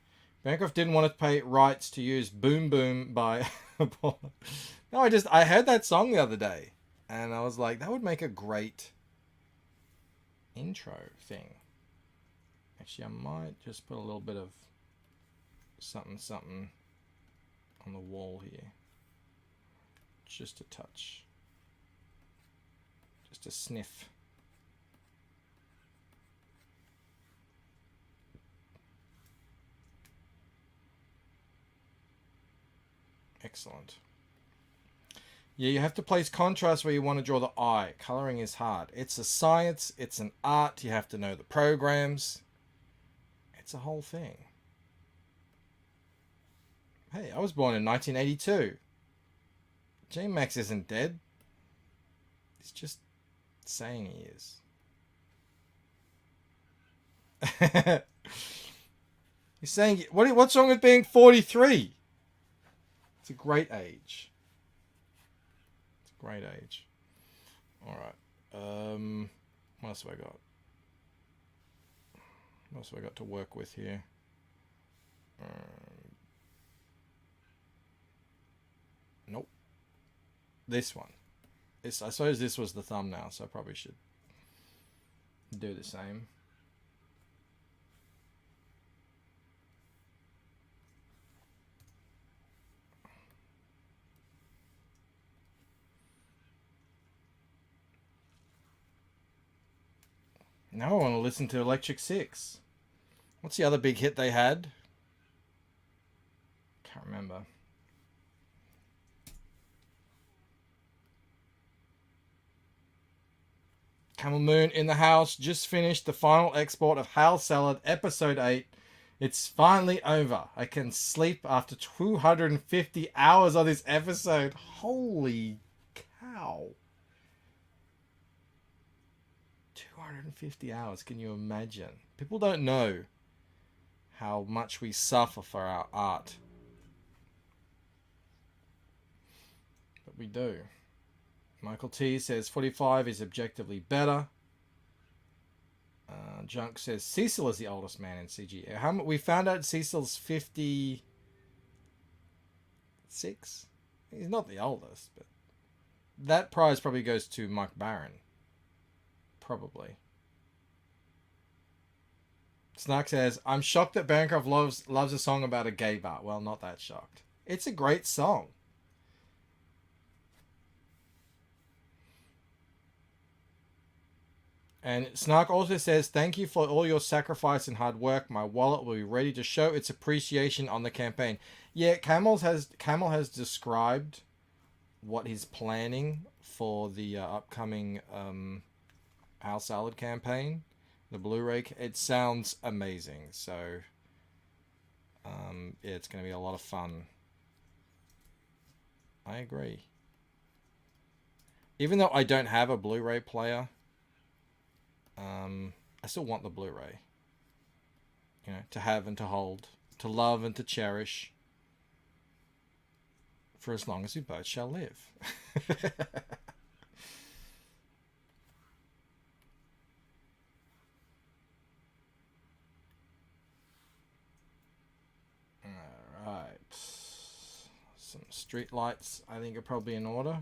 Bancroft didn't want to pay rights to use Boom Boom by No, I heard that song the other day and I was like, that would make a great intro thing. Actually, I might just put a little bit of something on the wall here. Just a touch. Just a sniff. Excellent. Yeah, you have to place contrast where you want to draw the eye. Coloring is hard. It's a science. It's an art. You have to know the programs. It's a whole thing. Hey, I was born in 1982. J-Max isn't dead. He's just saying he is. He's saying, what's wrong with being 43? It's a great age. It's a great age. Alright. What else have I got? What else have I got to work with here? Nope. This one. I suppose this was the thumbnail, so I probably should do the same. Now I want to listen to Electric Six. What's the other big hit they had? Can't remember. Camel Moon in the house. Just finished the final export of Hal Salad, episode 8. It's finally over. I can sleep after 250 hours on this episode. Holy cow. 250 hours, can you imagine? People don't know how much we suffer for our art. But we do. Michael T says 45 is objectively better. Junk says Cecil is the oldest man in CG. We found out Cecil's 56. He's not the oldest, but that prize probably goes to Mike Barron. Probably. Snark says, I'm shocked that Bancroft loves a song about a gay bar. Well, not that shocked. It's a great song. And Snark also says, thank you for all your sacrifice and hard work. My wallet will be ready to show its appreciation on the campaign. Yeah, Camel has described what he's planning for the upcoming Hal Salad campaign, the Blu-ray. It sounds amazing. So, yeah, it's going to be a lot of fun. I agree. Even though I don't have a Blu-ray player, I still want the Blu-ray. You know, to have and to hold, to love and to cherish. For as long as we both shall live. Alright. Some street lights, I think, are probably in order.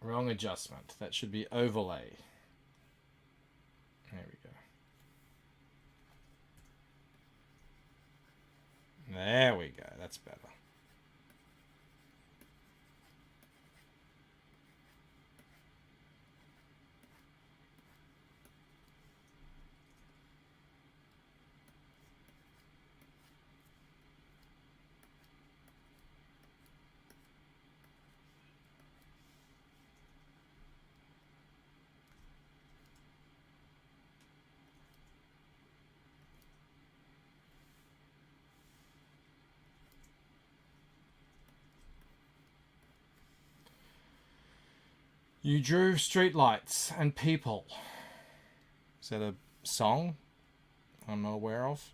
Wrong adjustment. That should be overlay. There we go. There we go. That's better. You drew streetlights and people. Is that a song I'm not aware of?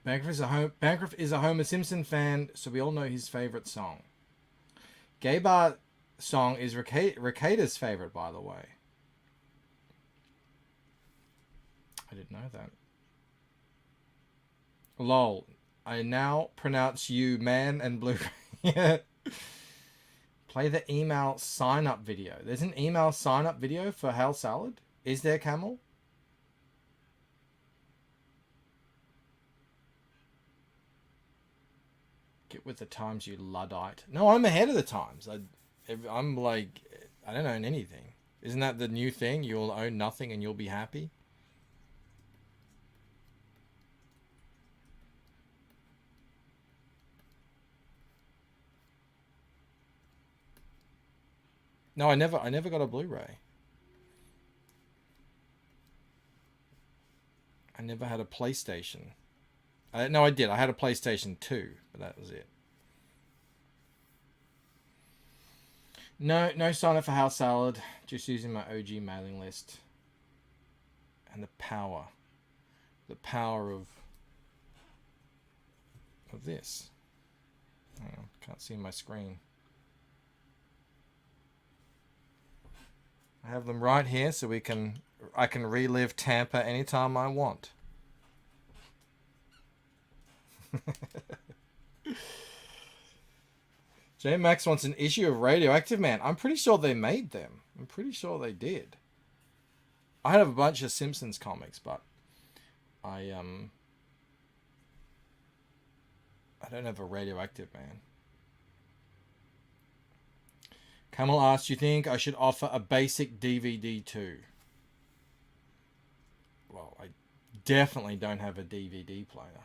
Bancroft is a Homer Simpson fan, so we all know his favorite song. Gay Bar song is Ricada's favorite, by the way. I didn't know that. Lol. I now pronounce you man and blue. Yeah. Play the email sign-up video. There's an email sign-up video for Hal Salad? Is there, Camel? Get with the times, you Luddite. No, I'm ahead of the times. I'm like, I don't own anything. Isn't that the new thing? You'll own nothing and you'll be happy? No, I never got a Blu-ray. I never had a PlayStation. No, I did. I had a PlayStation 2, but that was it. No sign up for House Salad. Just using my OG mailing list. And the power of this. Oh, can't see my screen. I have them right here, so I can relive Tampa anytime I want. J Max wants an issue of Radioactive Man. I'm pretty sure they made them. I'm pretty sure they did. I have a bunch of Simpsons comics, but I don't have a Radioactive Man. Camel asks, do you think I should offer a basic DVD too? Well, I definitely don't have a DVD player.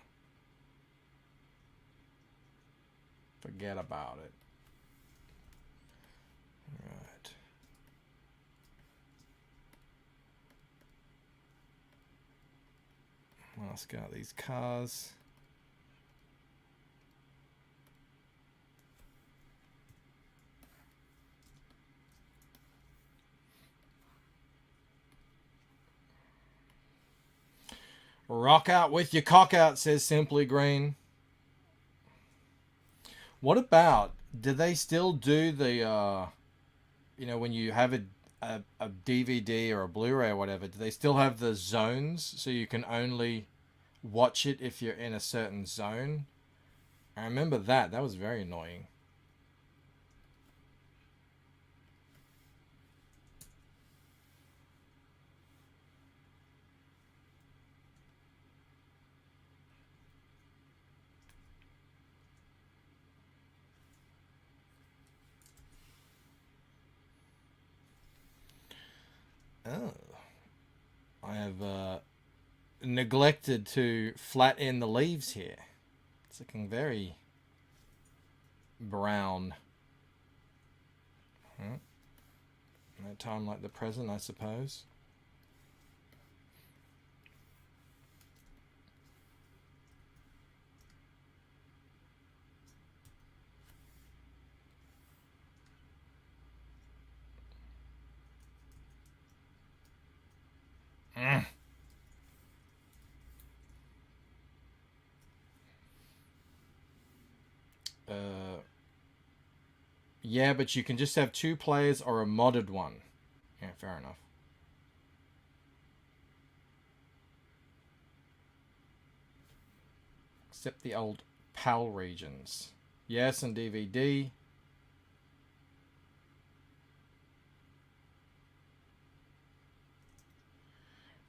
Forget about it. Right. Mask out these cars. Rock out with your cock out, says Simply Green. What about, do they still do the, when you have a DVD or a Blu-ray or whatever, do they still have the zones so you can only watch it if you're in a certain zone? I remember that. That was very annoying. Oh, I have neglected to flatten the leaves here. It's looking very brown. At a time like the present, I suppose. Yeah, but you can just have 2 players or a modded one. Yeah, fair enough. Except the old PAL regions. Yes, and DVD.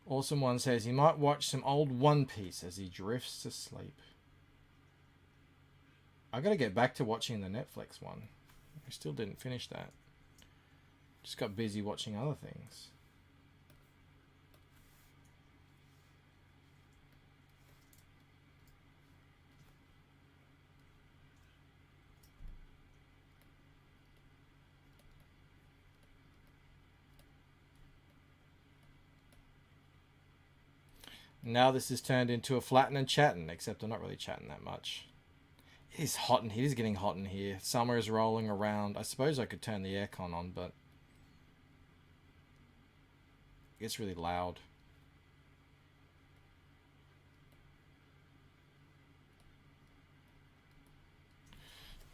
Awesome One says he might watch some old One Piece as he drifts to sleep. I gotta get back to watching the Netflix one. I still didn't finish that. Just got busy watching other things. Now this is turned into a flatting and chatting, except I'm not really chatting that much. It is hot in here. It is getting hot in here. Summer is rolling around. I suppose I could turn the aircon on, but it gets really loud.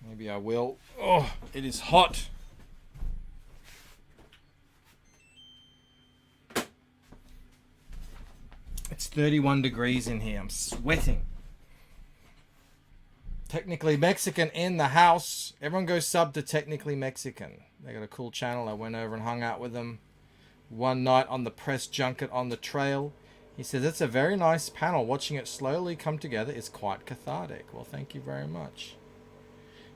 Maybe I will. Oh, it is hot. It's 31 degrees in here. I'm sweating. Technically Mexican in the house. Everyone go sub to Technically Mexican. They got a cool channel. I went over and hung out with them one night on the press junket on the trail. He says it's a very nice panel. Watching it slowly come together is quite cathartic. Well, thank you very much.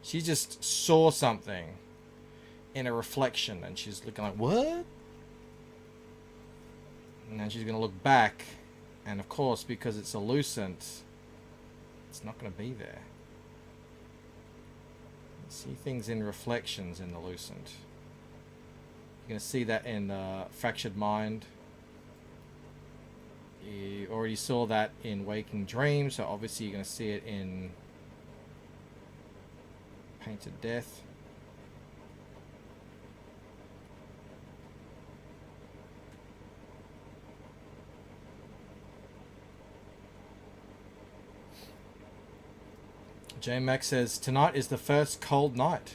She just saw something in a reflection and she's looking like, what? And then she's going to look back. And of course, because it's a lucent, it's not going to be there. You see things in reflections in the lucent. You're going to see that in Fractured Mind. You already saw that in Waking Dreams, so obviously you're going to see it in Painted Death. J Max says tonight is the first cold night.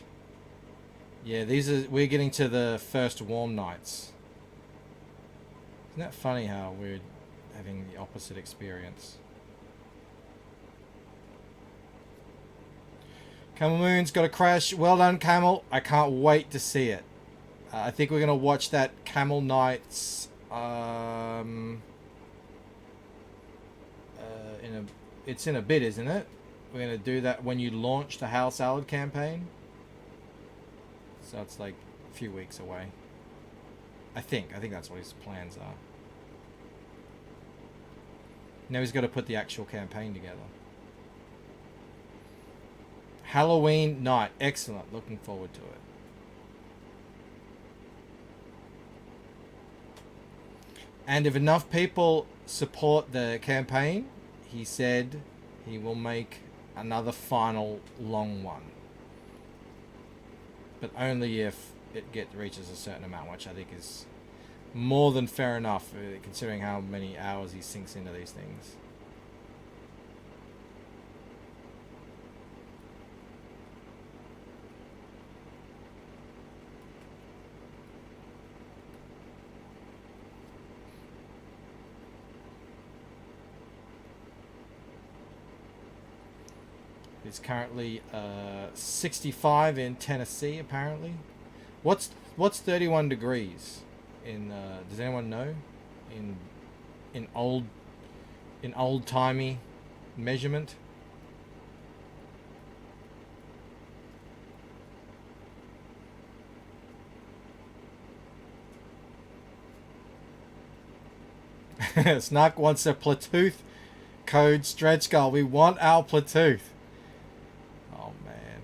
Yeah, we're getting to the first warm nights. Isn't that funny how we're having the opposite experience? Camel Moon's got a crash. Well done, Camel. I can't wait to see it. I think we're going to watch that Camel Nights it's in a bit, isn't it? We're going to do that when you launch the House Salad campaign. So it's like a few weeks away. I think that's what his plans are. Now he's got to put the actual campaign together. Halloween night. Excellent. Looking forward to it. And if enough people support the campaign, he said he will make another final long one. But only if it reaches a certain amount, which I think is more than fair enough, considering how many hours he sinks into these things. It's currently 65 in Tennessee, apparently. What's 31 degrees in? Does anyone know? In old timey measurement. Snark wants a Bluetooth code stretch goal. We want our Bluetooth. Oh man,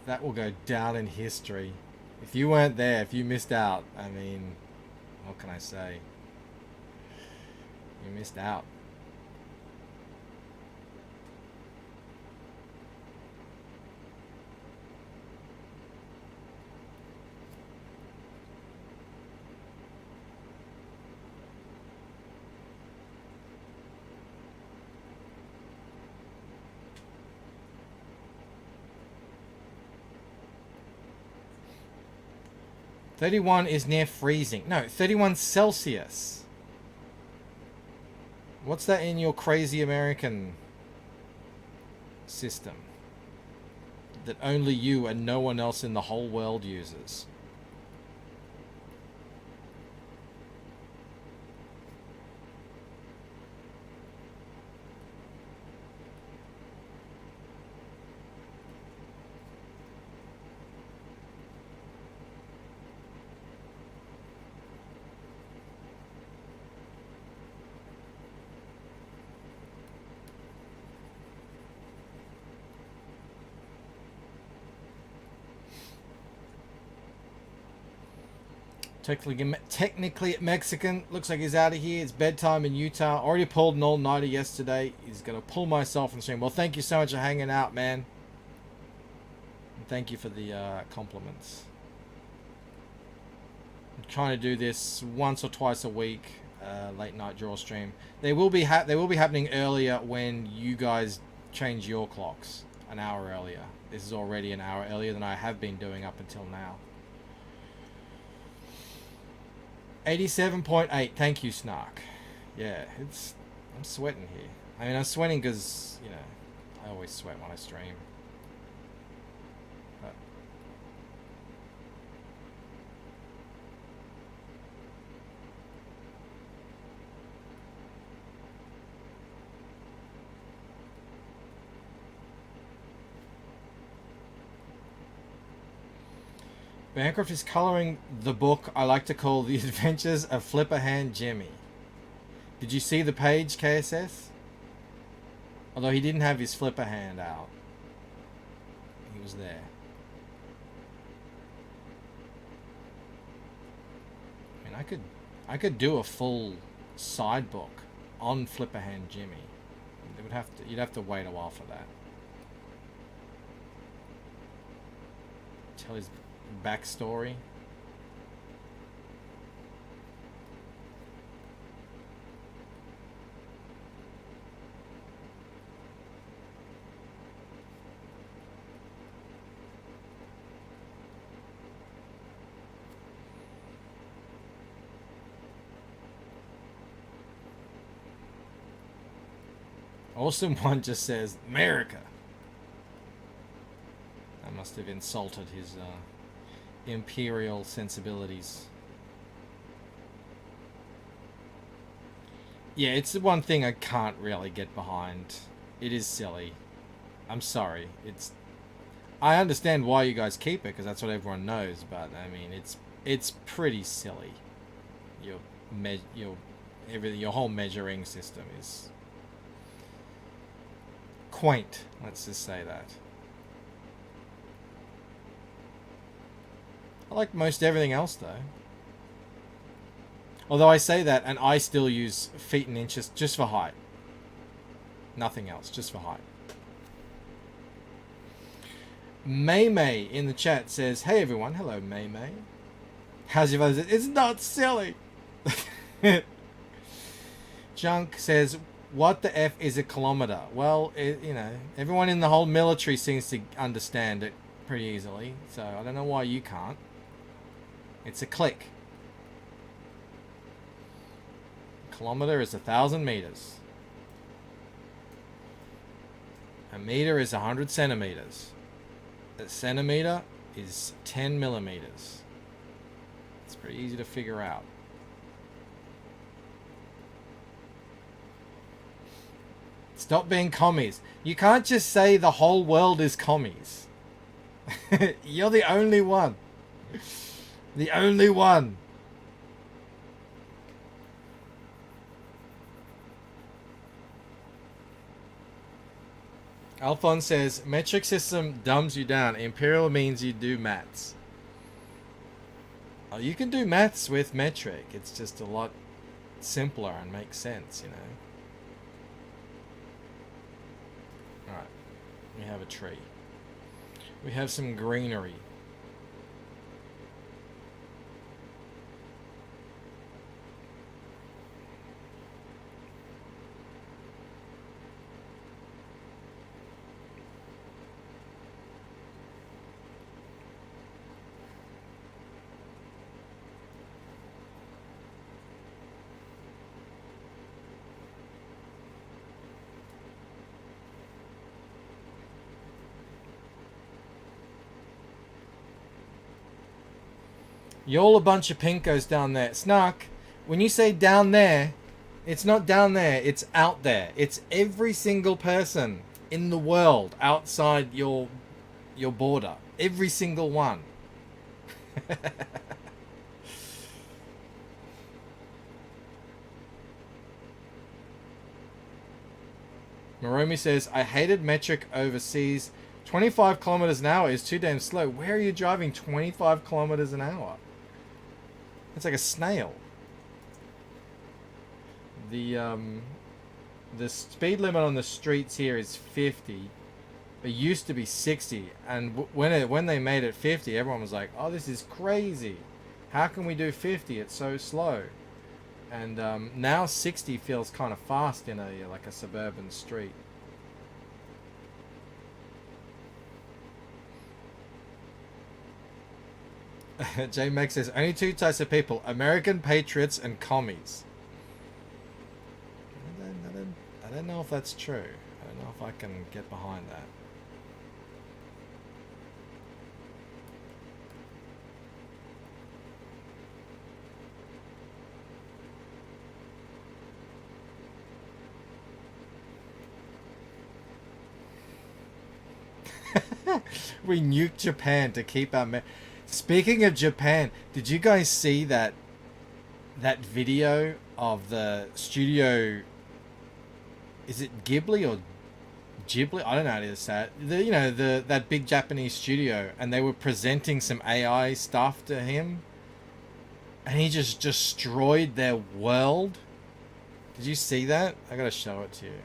that will go down in history. If you weren't there, if you missed out, I mean, what can I say? You missed out. "31 is near freezing." No, 31 Celsius. What's that in your crazy American system that only you and no one else in the whole world uses? Technically Mexican. Looks like he's out of here. It's bedtime in Utah. Already pulled an all-nighter yesterday. He's going to pull myself and stream. Well, thank you so much for hanging out, man. And thank you for the compliments. I'm trying to do this once or twice a week, late night draw stream. They will be happening earlier when you guys change your clocks an hour earlier. This is already an hour earlier than I have been doing up until now. 87.8. Thank you, Snark. Yeah, I'm sweating here. I mean, I'm sweating because, you know, I always sweat when I stream. But Bancroft is coloring the book I like to call The Adventures of Flipper Hand Jimmy. Did you see the page, KSS? Although he didn't have his flipper hand out. He was there. I mean, I could do a full side book on Flipper Hand Jimmy. You'd have to wait a while for that. Tell his backstory. Awesome One just says America. I must have insulted his imperial sensibilities. Yeah, it's the one thing I can't really get behind. It is silly. I'm sorry. I understand why you guys keep it, because that's what everyone knows, but I mean, it's pretty silly. Your whole measuring system is quaint, let's just say that. I like most everything else, though. Although I say that, and I still use feet and inches just for height. Nothing else, just for height. May May in the chat says, "Hey everyone." Hello, May May. How's your voice? It's not silly. Junk says, "What the F is a kilometer?" Well, you know, everyone in the whole military seems to understand it pretty easily. So I don't know why you can't. It's a click. A kilometer is 1,000 meters. A meter is 100 centimeters. A centimeter is 10 millimeters. It's pretty easy to figure out. Stop being commies. You can't just say the whole world is commies. You're the only one. The only one. Alphonse says, metric system dumbs you down. Imperial means you do maths. Oh, you can do maths with metric. It's just a lot simpler and makes sense, you know. Alright. We have a tree. We have some greenery. You're all a bunch of pinkos down there. Snark, when you say down there, it's not down there, it's out there. It's every single person in the world outside your border. Every single one. Moromi says, I hated metric overseas. 25 kilometers an hour is too damn slow. Where are you driving 25 kilometers an hour? It's like a snail. The speed limit on the streets here is 50. It used to be 60, and when they made it 50, everyone was like, "Oh, this is crazy! How can we do 50? It's so slow." And now 60 feels kind of fast in a like a suburban street. J Meg says, only two types of people, American patriots and commies. I don't know if that's true. I don't know if I can get behind that. We nuked Japan to keep our... Speaking of Japan, did you guys see that video of the studio? Is it Ghibli or Ghibli? I don't know how to say it. That big Japanese studio, and they were presenting some AI stuff to him, and he just destroyed their world. Did you see that? I gotta show it to you.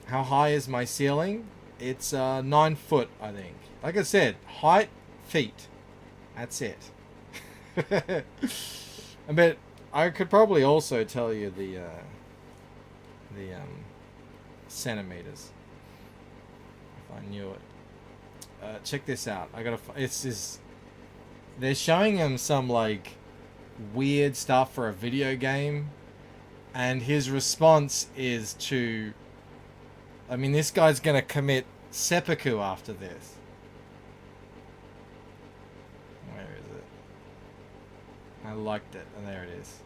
How high is my ceiling? It's 9 foot, I think. Like I said, height, feet. That's it. But I could probably also tell you the centimeters if I knew it. Check this out. They're showing him some like weird stuff for a video game, and his response is to... I mean, this guy's gonna commit seppuku after this. Where is it? I liked it, and there it is.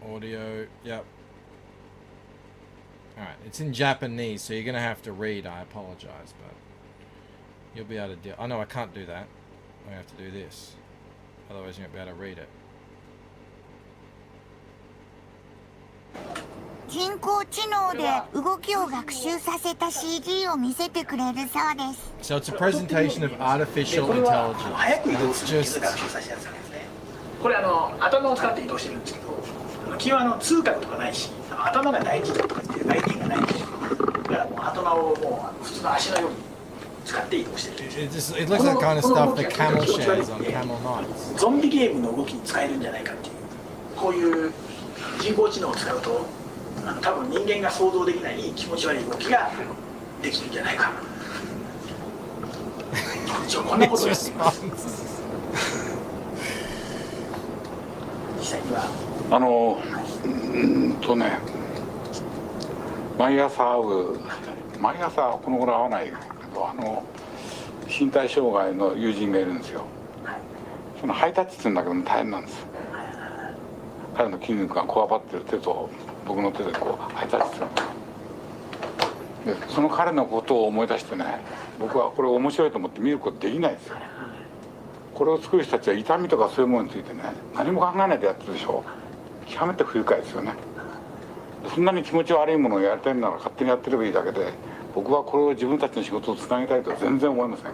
Audio, yep. Alright, it's in Japanese, so you're gonna have to read. I apologize, but you'll be able to deal. Oh no, I can't do that. I have to do this. Otherwise, you won't be able to read it. 人工知能で動きを学習させた CG を見せてくれるそうです。 So it's a presentation of artificial intelligence. And it's just... これ頭を使って移動してるんですけど、基本痛覚とかないし、頭が大事とかっていう概念がないんですよ。だからもう頭をもう普通の足のように使って移動してる。It looks like kind of stuff that camel shares on camel nights. ゾンビゲームの動きに使えるんじゃないかっていう。こういう人工知能を使うと、多分人間が想像できない気持ち悪い動きができるんじゃないか。一応こんなことですね。実際には毎朝この頃会わないけど身体障害の友人がいるんですよ。そのハイタッチって言うんだけども大変なんです。彼の筋肉がこわばってる手と僕の手でこうハイタッチする。でその彼のことを思い出してね、僕はこれ面白いと思って見ることできないですよ。これを作る人たちは痛みとかそういうものについてね、何も考えないでやってるでしょ。極めて不愉快ですよね。そんなに気持ち悪いものをやりたいなら勝手にやってればいいだけで、僕はこれを自分たちの仕事をつなげたいとは全然思いません。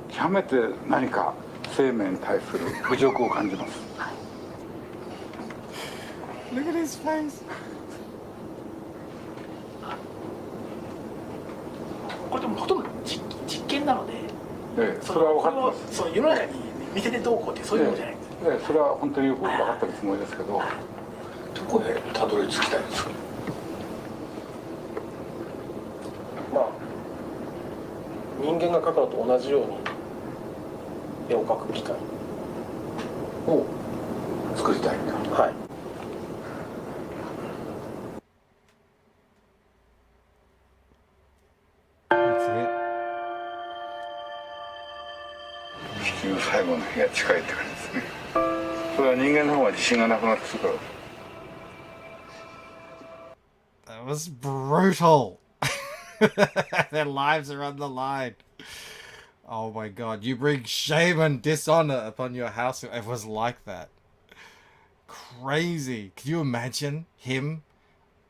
極めて何か生命に対する侮辱を感じます。Look at his face. これでもほとんど実験なので、それは分かってます。その世の中に見せてどうこうってそういうのじゃないんです。それは本当によく分かってるつもりですけど、どこへたどり着きたいんですか。まあ人間が描くのと同じように絵を描く機械を作りたいんだ。はい。地球最後の日が近いって感じですね。それは人間の方が自信がなくなってくるから。That was brutal. Their lives are on the line. Oh my god, you bring shame and dishonor upon your house. It was like that. Crazy. Can you imagine him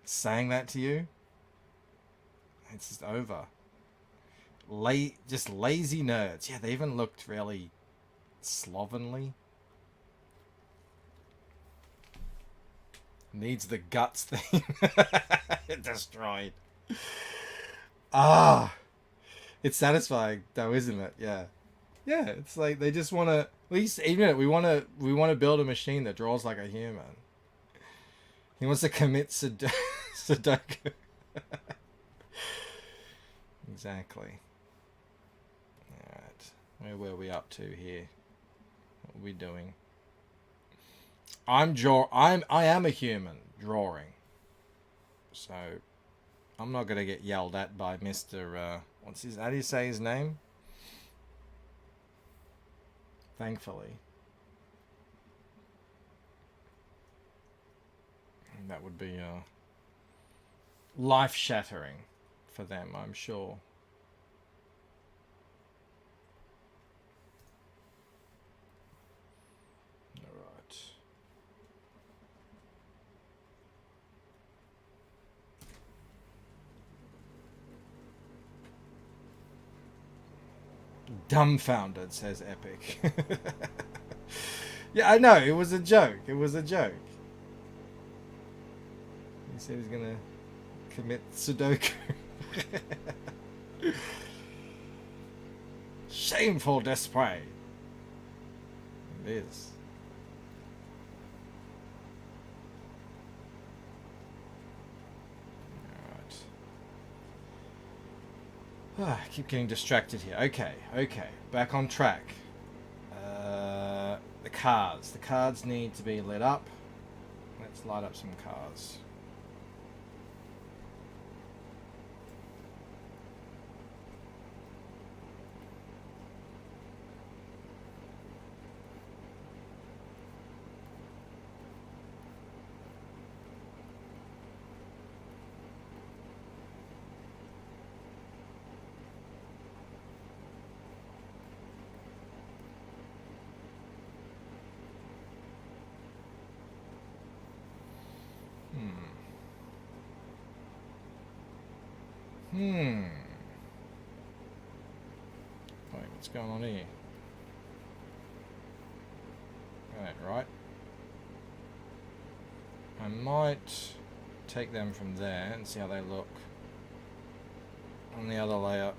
saying that to you? It's just over. Just lazy nerds. Yeah, they even looked really slovenly. Needs the guts thing. Destroyed. Ah. It's satisfying though, isn't it? Yeah. Yeah, it's like they just want to at least even we want to build a machine that draws like a human. He wants to commit Sudoku. Exactly. Alright. Where were we up to here? What are we doing? I am a human drawing. So I'm not gonna get yelled at by Mr. How do you say his name? Thankfully. And that would be life-shattering for them, I'm sure. Alright. Dumbfounded, says Epic. Yeah, I know, it was a joke. It was a joke. He said he's gonna commit Sudoku. Shameful display. It is. I keep getting distracted here. Okay, back on track. The cars. The cars need to be lit up. Let's light up some cars. Wait, what's going on here? Right. I might take them from there and see how they look on the other layer.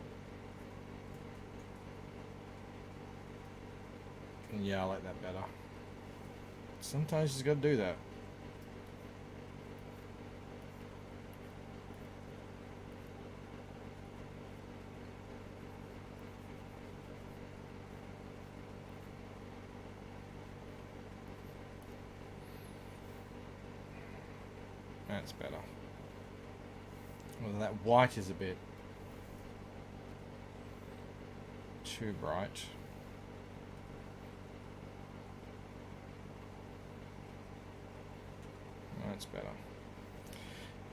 Yeah, I like that better. Sometimes you just gotta do that. That's better. Well, that white is a bit too bright. That's better.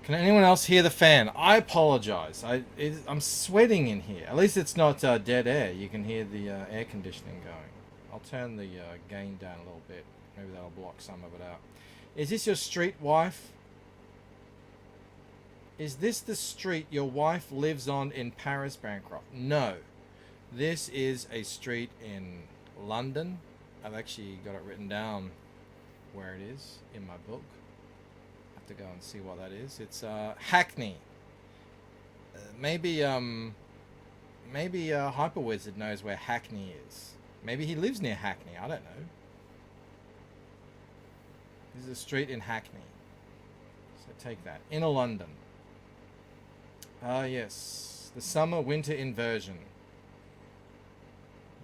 Can anyone else hear the fan? I apologize. I'm sweating in here. At least it's not dead air. You can hear the air conditioning going. I'll turn the gain down a little bit. Maybe that'll block some of it out. Is this your street, wife? Is this the street your wife lives on in Paris, Bancroft? No. This is a street in London. I've actually got it written down where it is in my book. I have to go and see what that is. It's Hackney. Maybe Hyper Wizard knows where Hackney is. Maybe he lives near Hackney. I don't know. This is a street in Hackney. So take that. Inner London. Yes. The summer-winter inversion.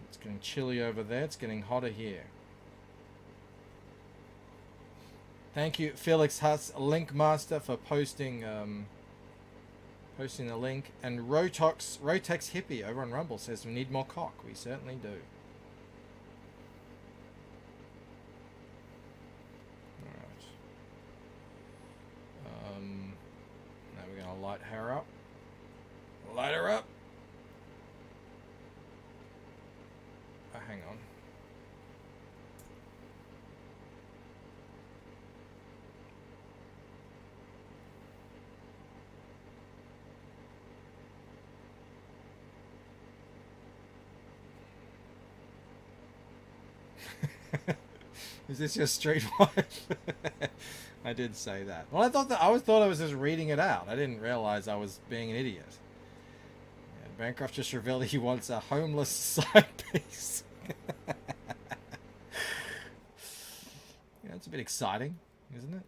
It's getting chilly over there. It's getting hotter here. Thank you, Felix Huss, Linkmaster, for posting posting the link. And Rotex Hippie over on Rumble says we need more cock. We certainly do. Alright. Now we're gonna light her up. Light her up. Oh, hang on. Is this your straight wife? I did say that. Well, I thought I was just reading it out. I didn't realize I was being an idiot. Yeah, Bancroft just revealed he wants a homeless side piece. Yeah, it's a bit exciting, isn't it?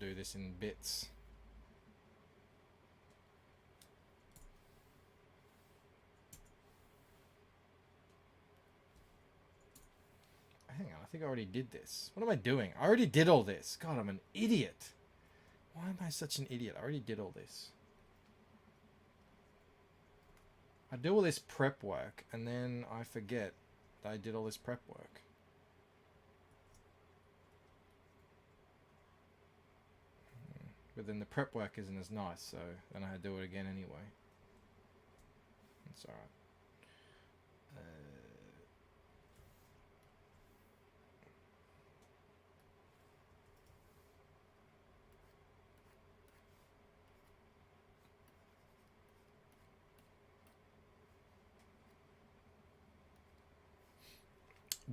Do this in bits. Hang on, I think I already did this. What am I doing? I already did all this. God, I'm an idiot. Why am I such an idiot? I already did all this. I do all this prep work and then I forget that I did all this prep work. But then the prep work isn't as nice, so then I had to do it again anyway. It's alright.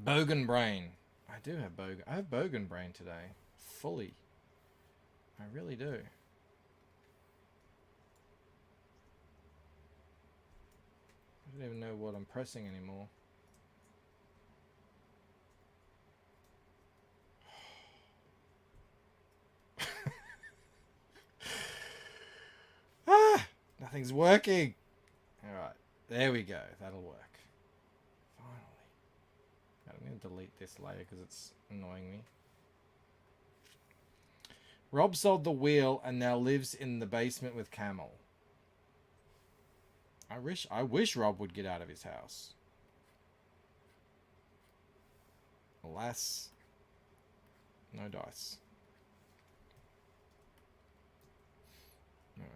Bogan brain. I do have Bogan. I have Bogan brain today. Fully. I really do. I don't even know what I'm pressing anymore. Nothing's working. Alright, there we go. That'll work. Finally. I'm going to delete this later because it's annoying me. Rob sold the wheel and now lives in the basement with Camel. I wish Rob would get out of his house. Alas, no dice. Alright.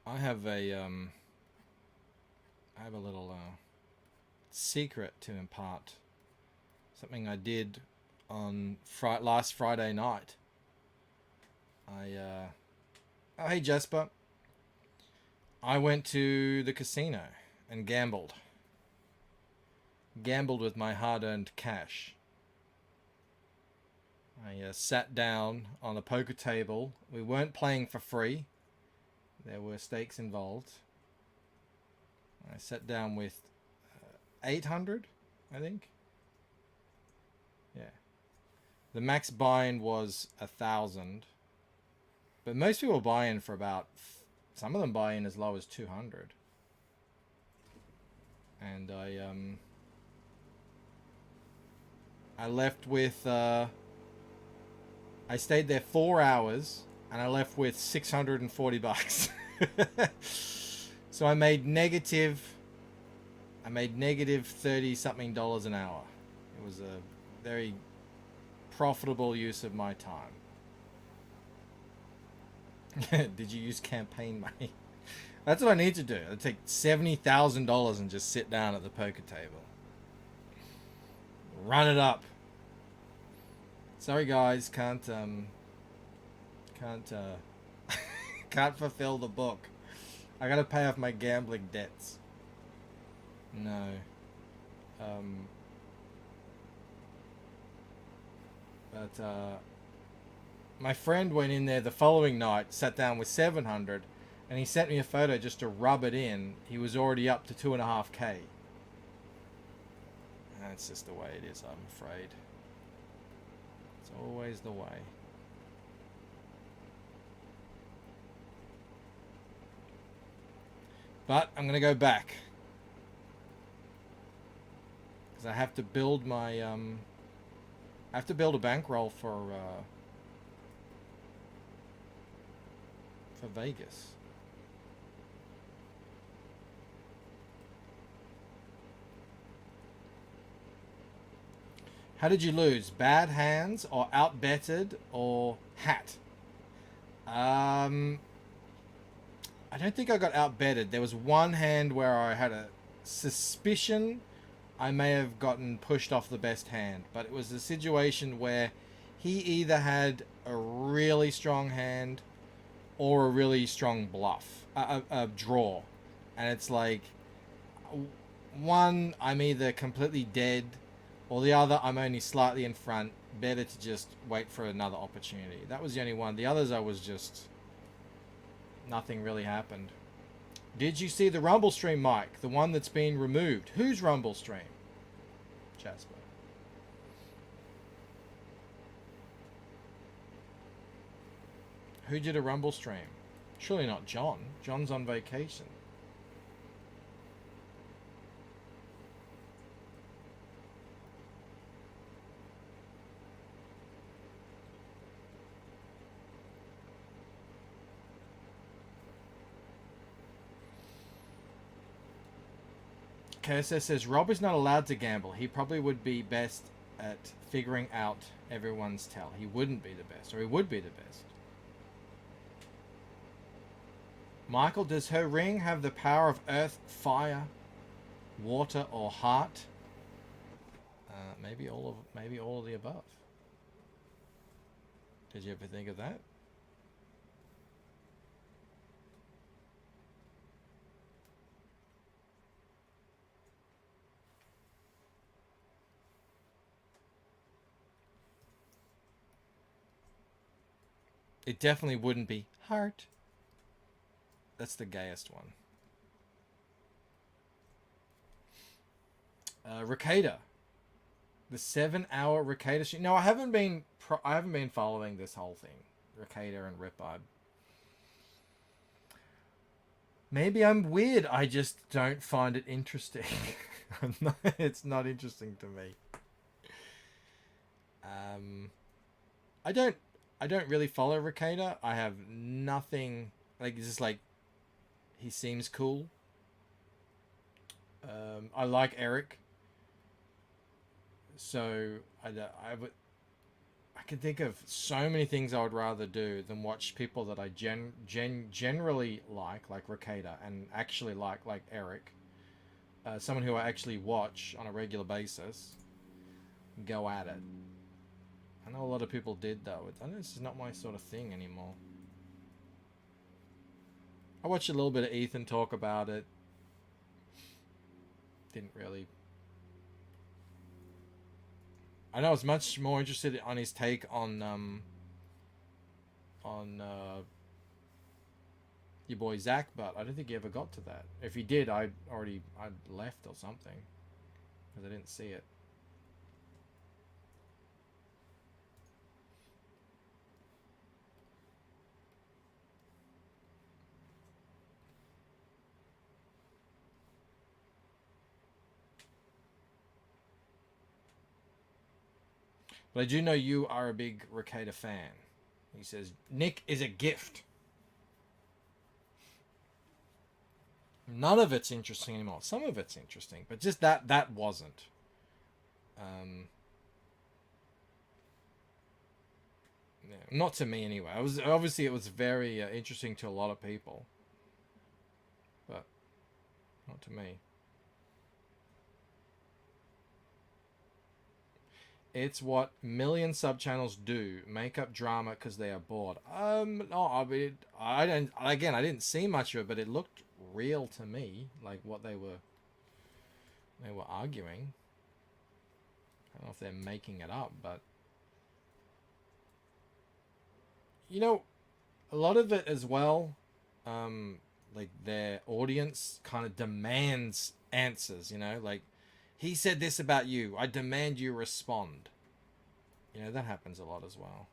I have a little secret to impart. Something I did on last Friday night. Oh, hey Jasper. I went to the casino and gambled. Gambled with my hard-earned cash. I sat down on a poker table. We weren't playing for free. There were stakes involved. I sat down with 800, I think. Yeah. The max buy-in was 1,000. But most people buy in for about... Some of them buy in as low as 200. And I left with... I stayed there 4 hours... And I left with 640 bucks. So I made negative 30 something dollars an hour. It was a very profitable use of my time. Did you use campaign money? That's what I need to do. I'd take $70,000 and just sit down at the poker table. Run it up. Sorry guys, can't can't fulfill the book. I gotta pay off my gambling debts. No. But my friend went in there the following night, sat down with 700, and he sent me a photo just to rub it in. He was already up to 2.5K. That's just the way it is, I'm afraid. It's always the way. But I'm going to go back. Because I have to build my... I have to build a bankroll for Vegas. How did you lose? Bad hands or outbetted or hat? I don't think I got outbetted. There was one hand where I had a suspicion I may have gotten pushed off the best hand, but it was a situation where he either had a really strong hand or a really strong bluff, a draw, and it's like one I'm either completely dead or the other I'm only slightly in front. Better to just wait for another opportunity. That was the only one. The others I was just... nothing really happened. Did you see the Rumble stream, Mike? The one that's been removed. Whose Rumble stream? Jasper. Who did a Rumble stream? Surely not John. John's on vacation. KSS says Rob is not allowed to gamble. He probably would be best at figuring out everyone's tell. He wouldn't be the best, or he would be the best. Michael, does her ring have the power of earth, fire, water, or heart? Maybe all of the above. Did you ever think of that? It definitely wouldn't be heart. That's the gayest one. Ricada. The 7-hour Ricada stream. No, I haven't been following this whole thing. Ricada and Ripeye. Maybe I'm weird. I just don't find it interesting. It's not interesting to me. I don't really follow Ricada. I have nothing... Like, it's just like... He seems cool. I like Eric. So, I can think of so many things I would rather do than watch people that I generally like Ricada, and actually like Eric. Someone who I actually watch on a regular basis. Go at it. I know a lot of people did, though. I know this is not my sort of thing anymore. I watched a little bit of Ethan talk about it. Didn't really... I know I was much more interested on his take on your boy Zach, but I don't think he ever got to that. If he did, I'd left or something, because I didn't see it. But I do know you are a big Ricada fan. He says, Nick is a gift. None of it's interesting anymore. Some of it's interesting, but just that wasn't. Yeah, not to me anyway. It was obviously it was very interesting to a lot of people, but not to me. It's what million sub-channels do, make up drama because they are bored. No, I mean, I didn't see much of it, but it looked real to me, like what they were arguing. I don't know if they're making it up, but you know, a lot of it as well, like their audience kind of demands answers, you know, like he said this about you, I demand you respond. You know, that happens a lot as well.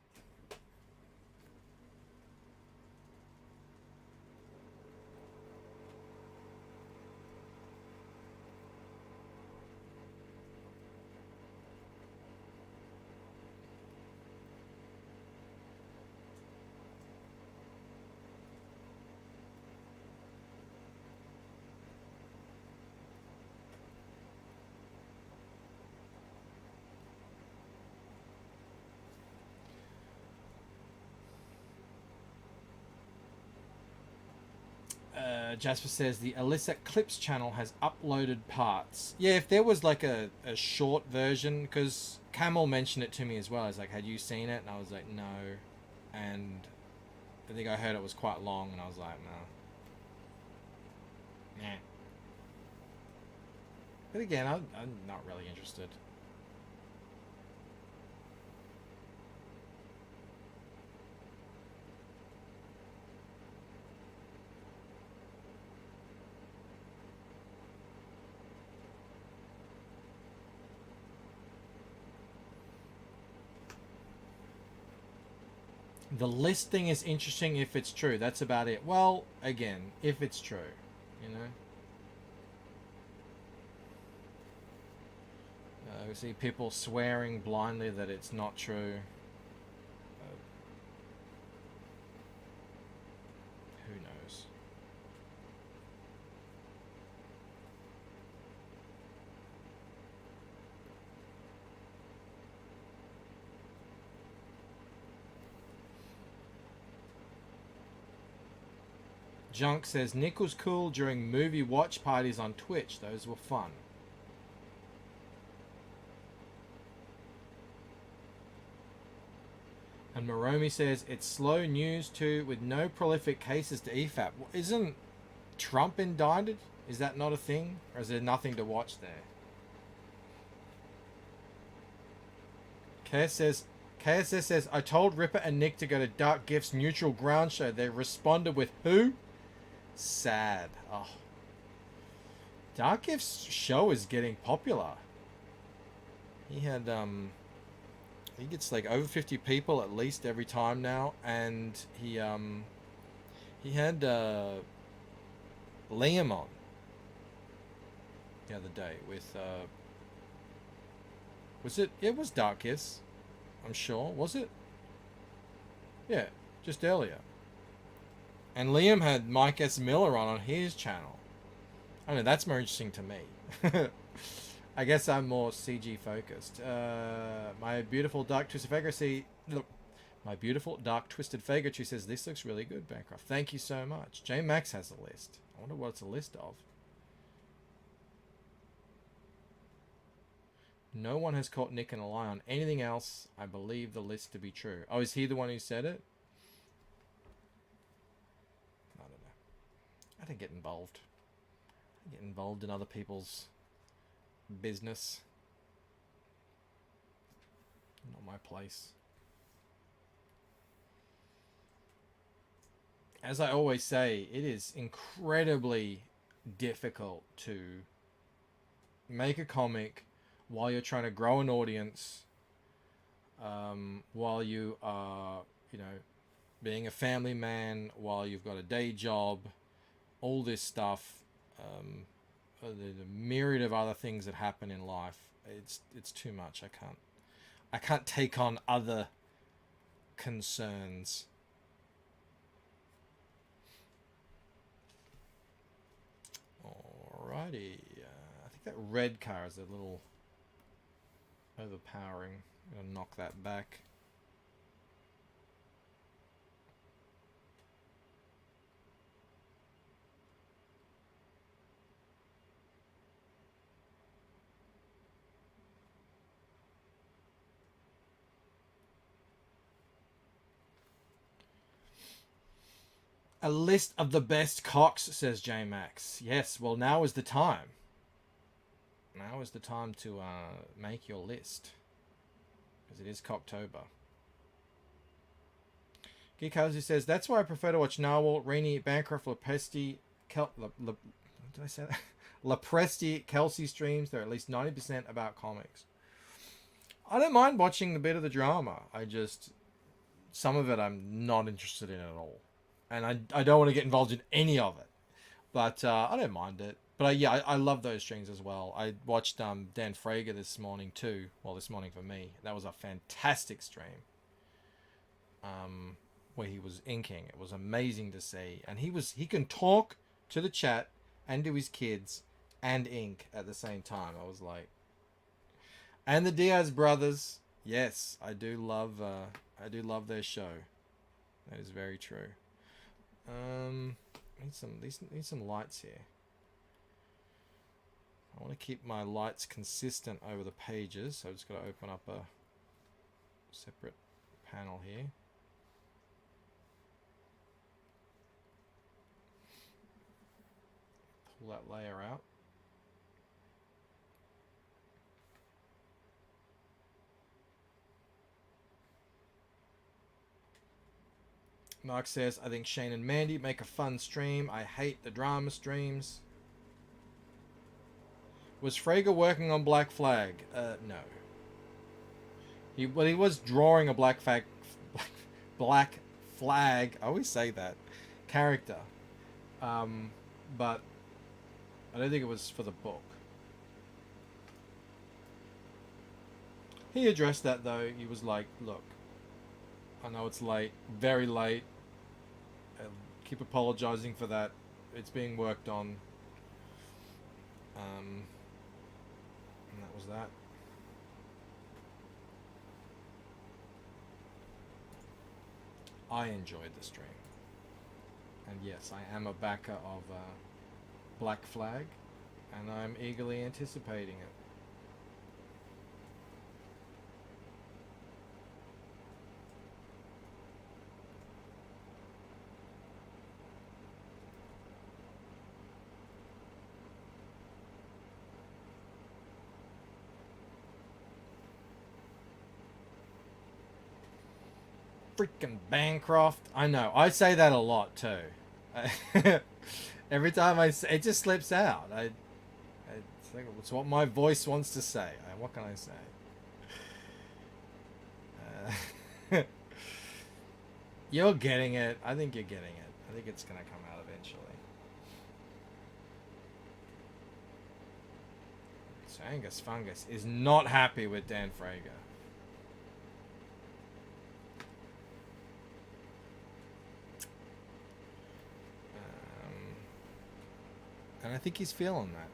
Jasper says the Illicit Clips channel has uploaded parts. Yeah, if there was like a short version, because Camel mentioned it to me as well. He's like, had you seen it? And I was like, no. And I think I heard it was quite long, and I was like, no. Nah. But again, I'm not really interested. The listing is interesting if it's true. That's about it. Well, again, if it's true, you know. We see people swearing blindly that it's not true. Who knows? Junk says Nick was cool during movie watch parties on Twitch. Those were fun. And Moromi says it's slow news too, with no prolific cases to EFAP. Well, isn't Trump indicted? Is that not a thing? Or is there nothing to watch there? KSS says, I told Ripper and Nick to go to Dark Gift's Neutral Ground show. They responded with, who? Sad. Oh. Dark Gift's show is getting popular. He had, he gets like over 50 people at least every time now, and he had Liam on the other day with was it? It was Dark Kiss, I'm sure. Was it? Yeah, just earlier. And Liam had Mike S. Miller on his channel. I mean, that's more interesting to me. I guess I'm more CG focused. My beautiful dark twisted fagotree. Look, my beautiful dark twisted fagotree says this looks really good, Bancroft. Thank you so much. J Max has a list. I wonder what it's a list of. No one has caught Nick in a lie on anything else. I believe the list to be true. Oh, is he the one who said it? I don't know. I don't get involved. I get involved in other people's business. Not my place. As I always say, it is incredibly difficult to make a comic while you're trying to grow an audience, while you are, you know, being a family man, while you've got a day job, all this stuff, the myriad of other things that happen in life. It's too much. I can't take on other concerns. Alrighty. I think that red car is a little overpowering. I'm going to knock that back. A list of the best cocks, says J-Max. Yes, well, now is the time. Now is the time to make your list. Because it is Cocktober. Geekhousey says, that's why I prefer to watch Narwhal, Rini, Bancroft, Lepresti, did I say that? Lepresti, Kelsey streams. They're at least 90% about comics. I don't mind watching a bit of the drama. Some of it I'm not interested in at all. And I don't want to get involved in any of it. But I don't mind it. But yeah, I love those streams as well. I watched Dan Frager this morning too. Well, this morning for me. That was a fantastic stream. Where he was inking. It was amazing to see. And he can talk to the chat and to his kids and ink at the same time. I was like... And the Diaz brothers. Yes, I do love their show. That is very true. Need some lights here. I want to keep my lights consistent over the pages, so I've just got to open up a separate panel here. Pull that layer out. Mark says, I think Shane and Mandy make a fun stream. I hate the drama streams. Was Frager working on Black Flag? No. He was drawing a Black Flag, I always say that, character. But I don't think it was for the book. He addressed that though. He was like, look, I know it's late, very late. I keep apologizing for that. It's being worked on. And that was that. I enjoyed the stream. And yes, I am a backer of Black Flag. And I'm eagerly anticipating it. Freaking Bancroft. I know. I say that a lot too. Every time I say it, just slips out. It's what my voice wants to say. What can I say? You're getting it. I think you're getting it. I think it's going to come out eventually. So Angus Fungus is not happy with Dan Frager. And I think he's feeling that.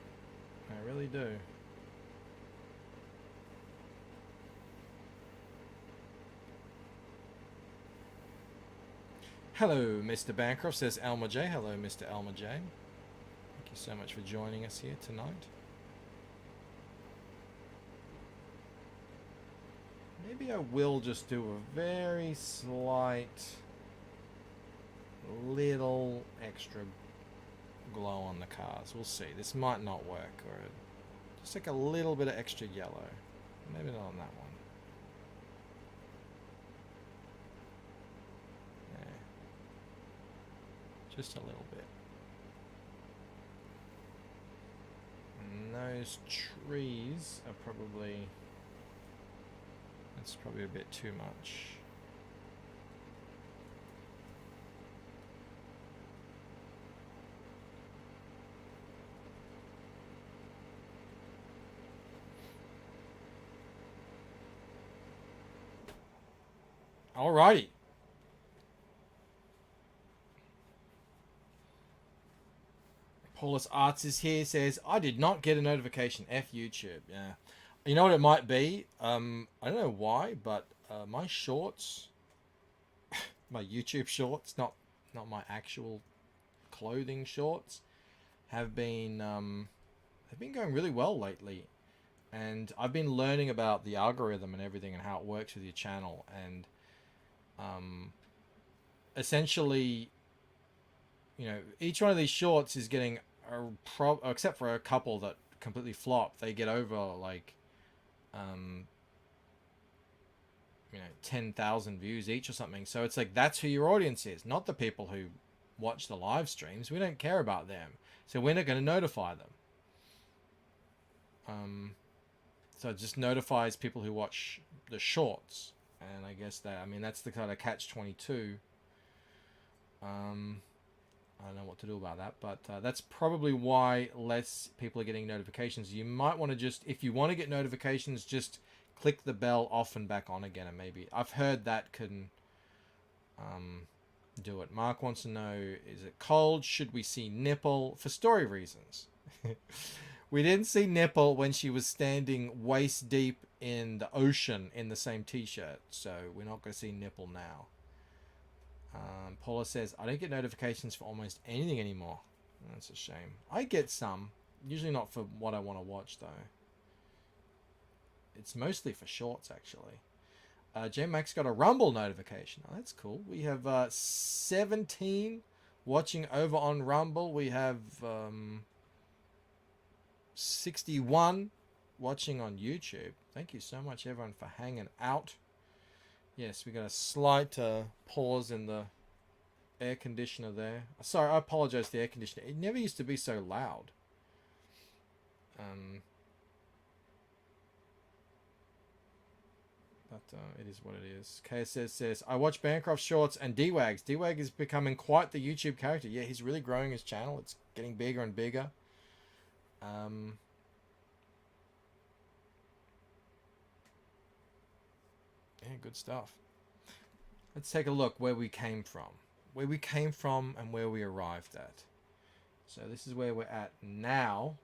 I really do. Hello, Mr. Bancroft, says Elmer J. Hello, Mr. Elmer J. Thank you so much for joining us here tonight. Maybe I will just do a very slight little extra glow on the cars. We'll see. This might not work, or just like a little bit of extra yellow. Maybe not on that one. Yeah. Just a little bit. And those trees are probably... that's probably a bit too much. Alrighty. Paulus Arts is here, says, I did not get a notification. F YouTube. Yeah. You know what it might be? I don't know why, but my shorts, my YouTube shorts, not my actual clothing shorts, have been going really well lately. And I've been learning about the algorithm and everything and how it works with your channel. And essentially, you know, each one of these shorts is getting except for a couple that completely flop, they get over like 10,000 views each or something. So it's like, that's who your audience is, not the people who watch the live streams. We don't care about them, so we're not going to notify them. So it just notifies people who watch the shorts, and I guess that's the kind of catch-22. I don't know what to do about that, but that's probably why less people are getting notifications. You might want to just, if you want to get notifications, just click the bell off and back on again, and maybe, I've heard that can do it. Mark wants to know, is it cold? Should we see nipple? For story reasons. We didn't see nipple when she was standing waist deep in the ocean in the same t-shirt, so we're not going to see nipple now. Paula says, I don't get notifications for almost anything anymore. That's a shame. I get some, usually not for what I want to watch though. It's mostly for shorts actually. J Max got a Rumble notification. Oh, that's cool. We have 17 watching over on Rumble. We have 61 watching on YouTube. Thank you so much everyone for hanging out. Yes, we got a slight pause in the air conditioner there. Sorry, I apologize for the air conditioner. It never used to be so loud. But it is what it is. KSS says, I watch Bancroft Shorts and D-Wags. D-Wag is becoming quite the YouTube character. Yeah, he's really growing his channel. It's getting bigger and bigger. Yeah, good stuff. Let's take a look where we came from. Where we came from and where we arrived at. So this is where we're at now.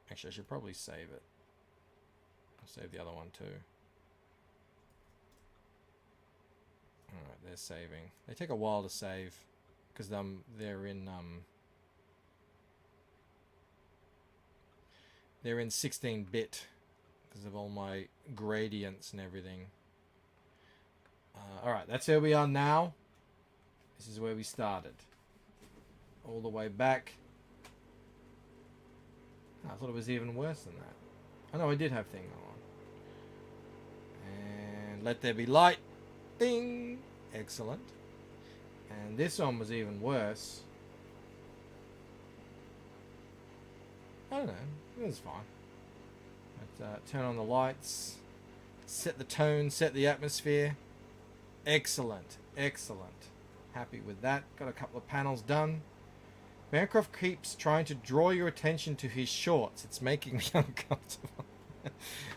Actually, I should probably save it. I'll save the other one too. Alright, they're saving. They take a while to save because they're in 16-bit because of all my gradients and everything. Alright, that's where we are now. This is where we started. All the way back. I thought it was even worse than that. Oh no, I did have thing on. And let there be light. Ding! Excellent. And this one was even worse. I don't know. It was fine. But, turn on the lights. Set the tone. Set the atmosphere. Excellent. Excellent. Happy with that. Got a couple of panels done. Bancroft keeps trying to draw your attention to his shorts. It's making me uncomfortable.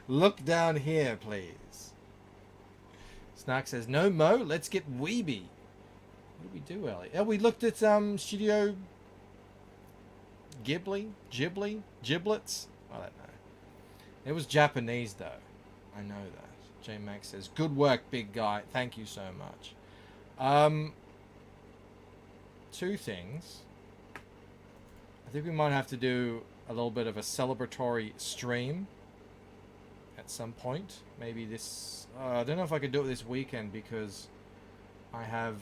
Look down here, please. Snark says, no Mo, let's get weeby. What did we do, Ellie? Oh, we looked at Studio Ghibli? Giblets? I don't know. It was Japanese, though. I know that. J Max says, good work, big guy. Thank you so much. Two things. I think we might have to do a little bit of a celebratory stream at some point. Maybe this... I don't know if I could do it this weekend because I have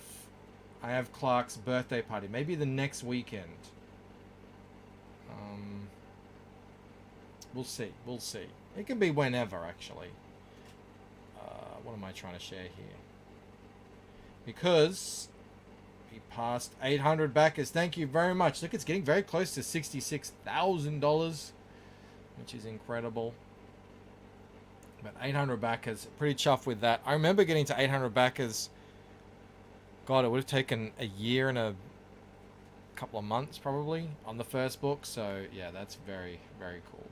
Clark's birthday party. Maybe the next weekend. We'll see. We'll see. It can be whenever, actually. What am I trying to share here? Because we passed 800 backers. Thank you very much. Look, it's getting very close to $66,000, which is incredible. But 800 backers, pretty chuffed with that. I remember getting to 800 backers. God, it would have taken a year and a couple of months probably on the first book. So yeah, that's very, very cool.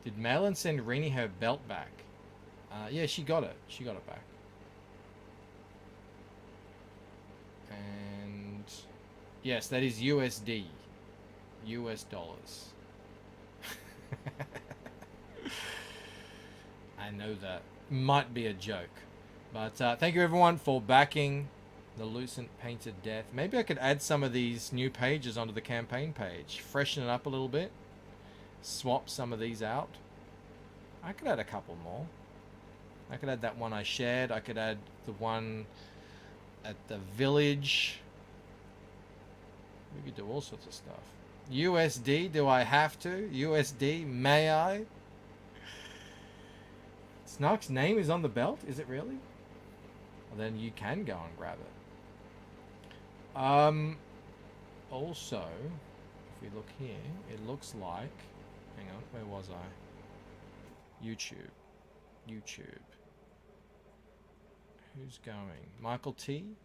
Did Malin send Rini her belt back? Yeah, she got it. She got it back. And yes, that is USD. US dollars. I know that might be a joke. But thank you everyone for backing the Lucent Painted Death. Maybe I could add some of these new pages onto the campaign page. Freshen it up a little bit. Swap some of these out. I could add a couple more. I could add that one I shared. I could add the one at the village. We could do all sorts of stuff. USD, do I have to? USD, may I? Snark's name is on the belt? Is it really? Well, then you can go and grab it. Also, if we look here, it looks like... Hang on, where was I? YouTube. Who's going? Michael T?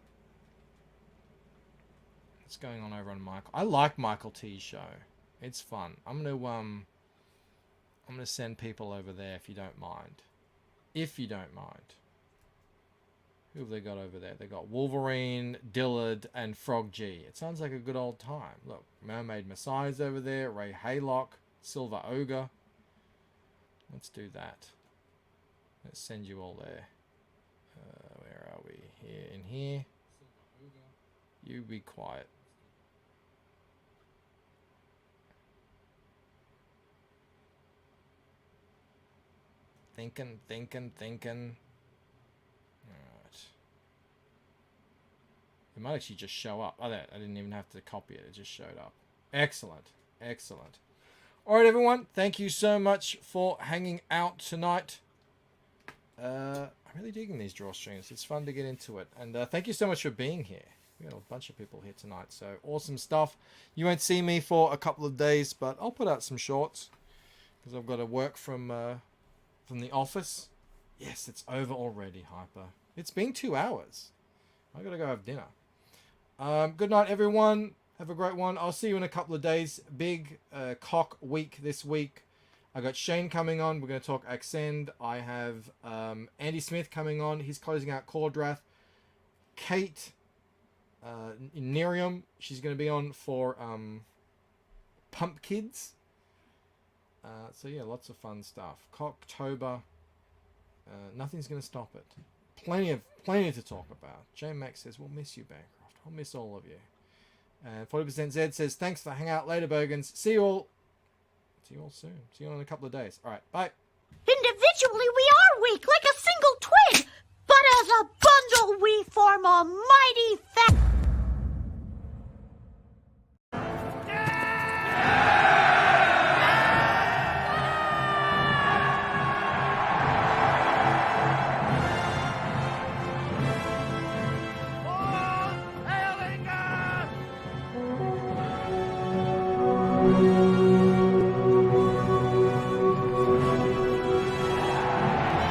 What's going on over on Michael? I like Michael T's show. It's fun. I'm gonna send people over there if you don't mind. If you don't mind. Who have they got over there? They got Wolverine, Dillard, and Frog G. It sounds like a good old time. Look, Mermaid Messiah's over there, Ray Haylock, Silver Ogre. Let's do that. Let's send you all there. Where are we? Here, in here. You be quiet. Thinking. Alright. It might actually just show up. Oh, there. I didn't even have to copy it. It just showed up. Excellent. Alright, everyone. Thank you so much for hanging out tonight. I'm really digging these drawstrings. It's fun to get into it. And thank you so much for being here. We got a bunch of people here tonight. So, awesome stuff. You won't see me for a couple of days, but I'll put out some shorts. Because I've got to work from the office. Yes, it's over already, Hyper. It's been 2 hours. I gotta go have dinner. Good night, everyone. Have a great one. I'll see you in a couple of days. Big cock week this week. I got Shane coming on. We're going to talk Accend. I have Andy Smith coming on. He's closing out Cordrath. Kate Nerium. She's going to be on for Pump Kids. So yeah, lots of fun stuff. Cocktober. Nothing's going to stop it. Plenty to talk about. J Max says, we'll miss you, Bancroft. I'll miss all of you. And 40% Z says, thanks for hanging out later, Bogans. See you all soon. See you all in a couple of days. All right, bye. Individually, we are weak, like a single twig.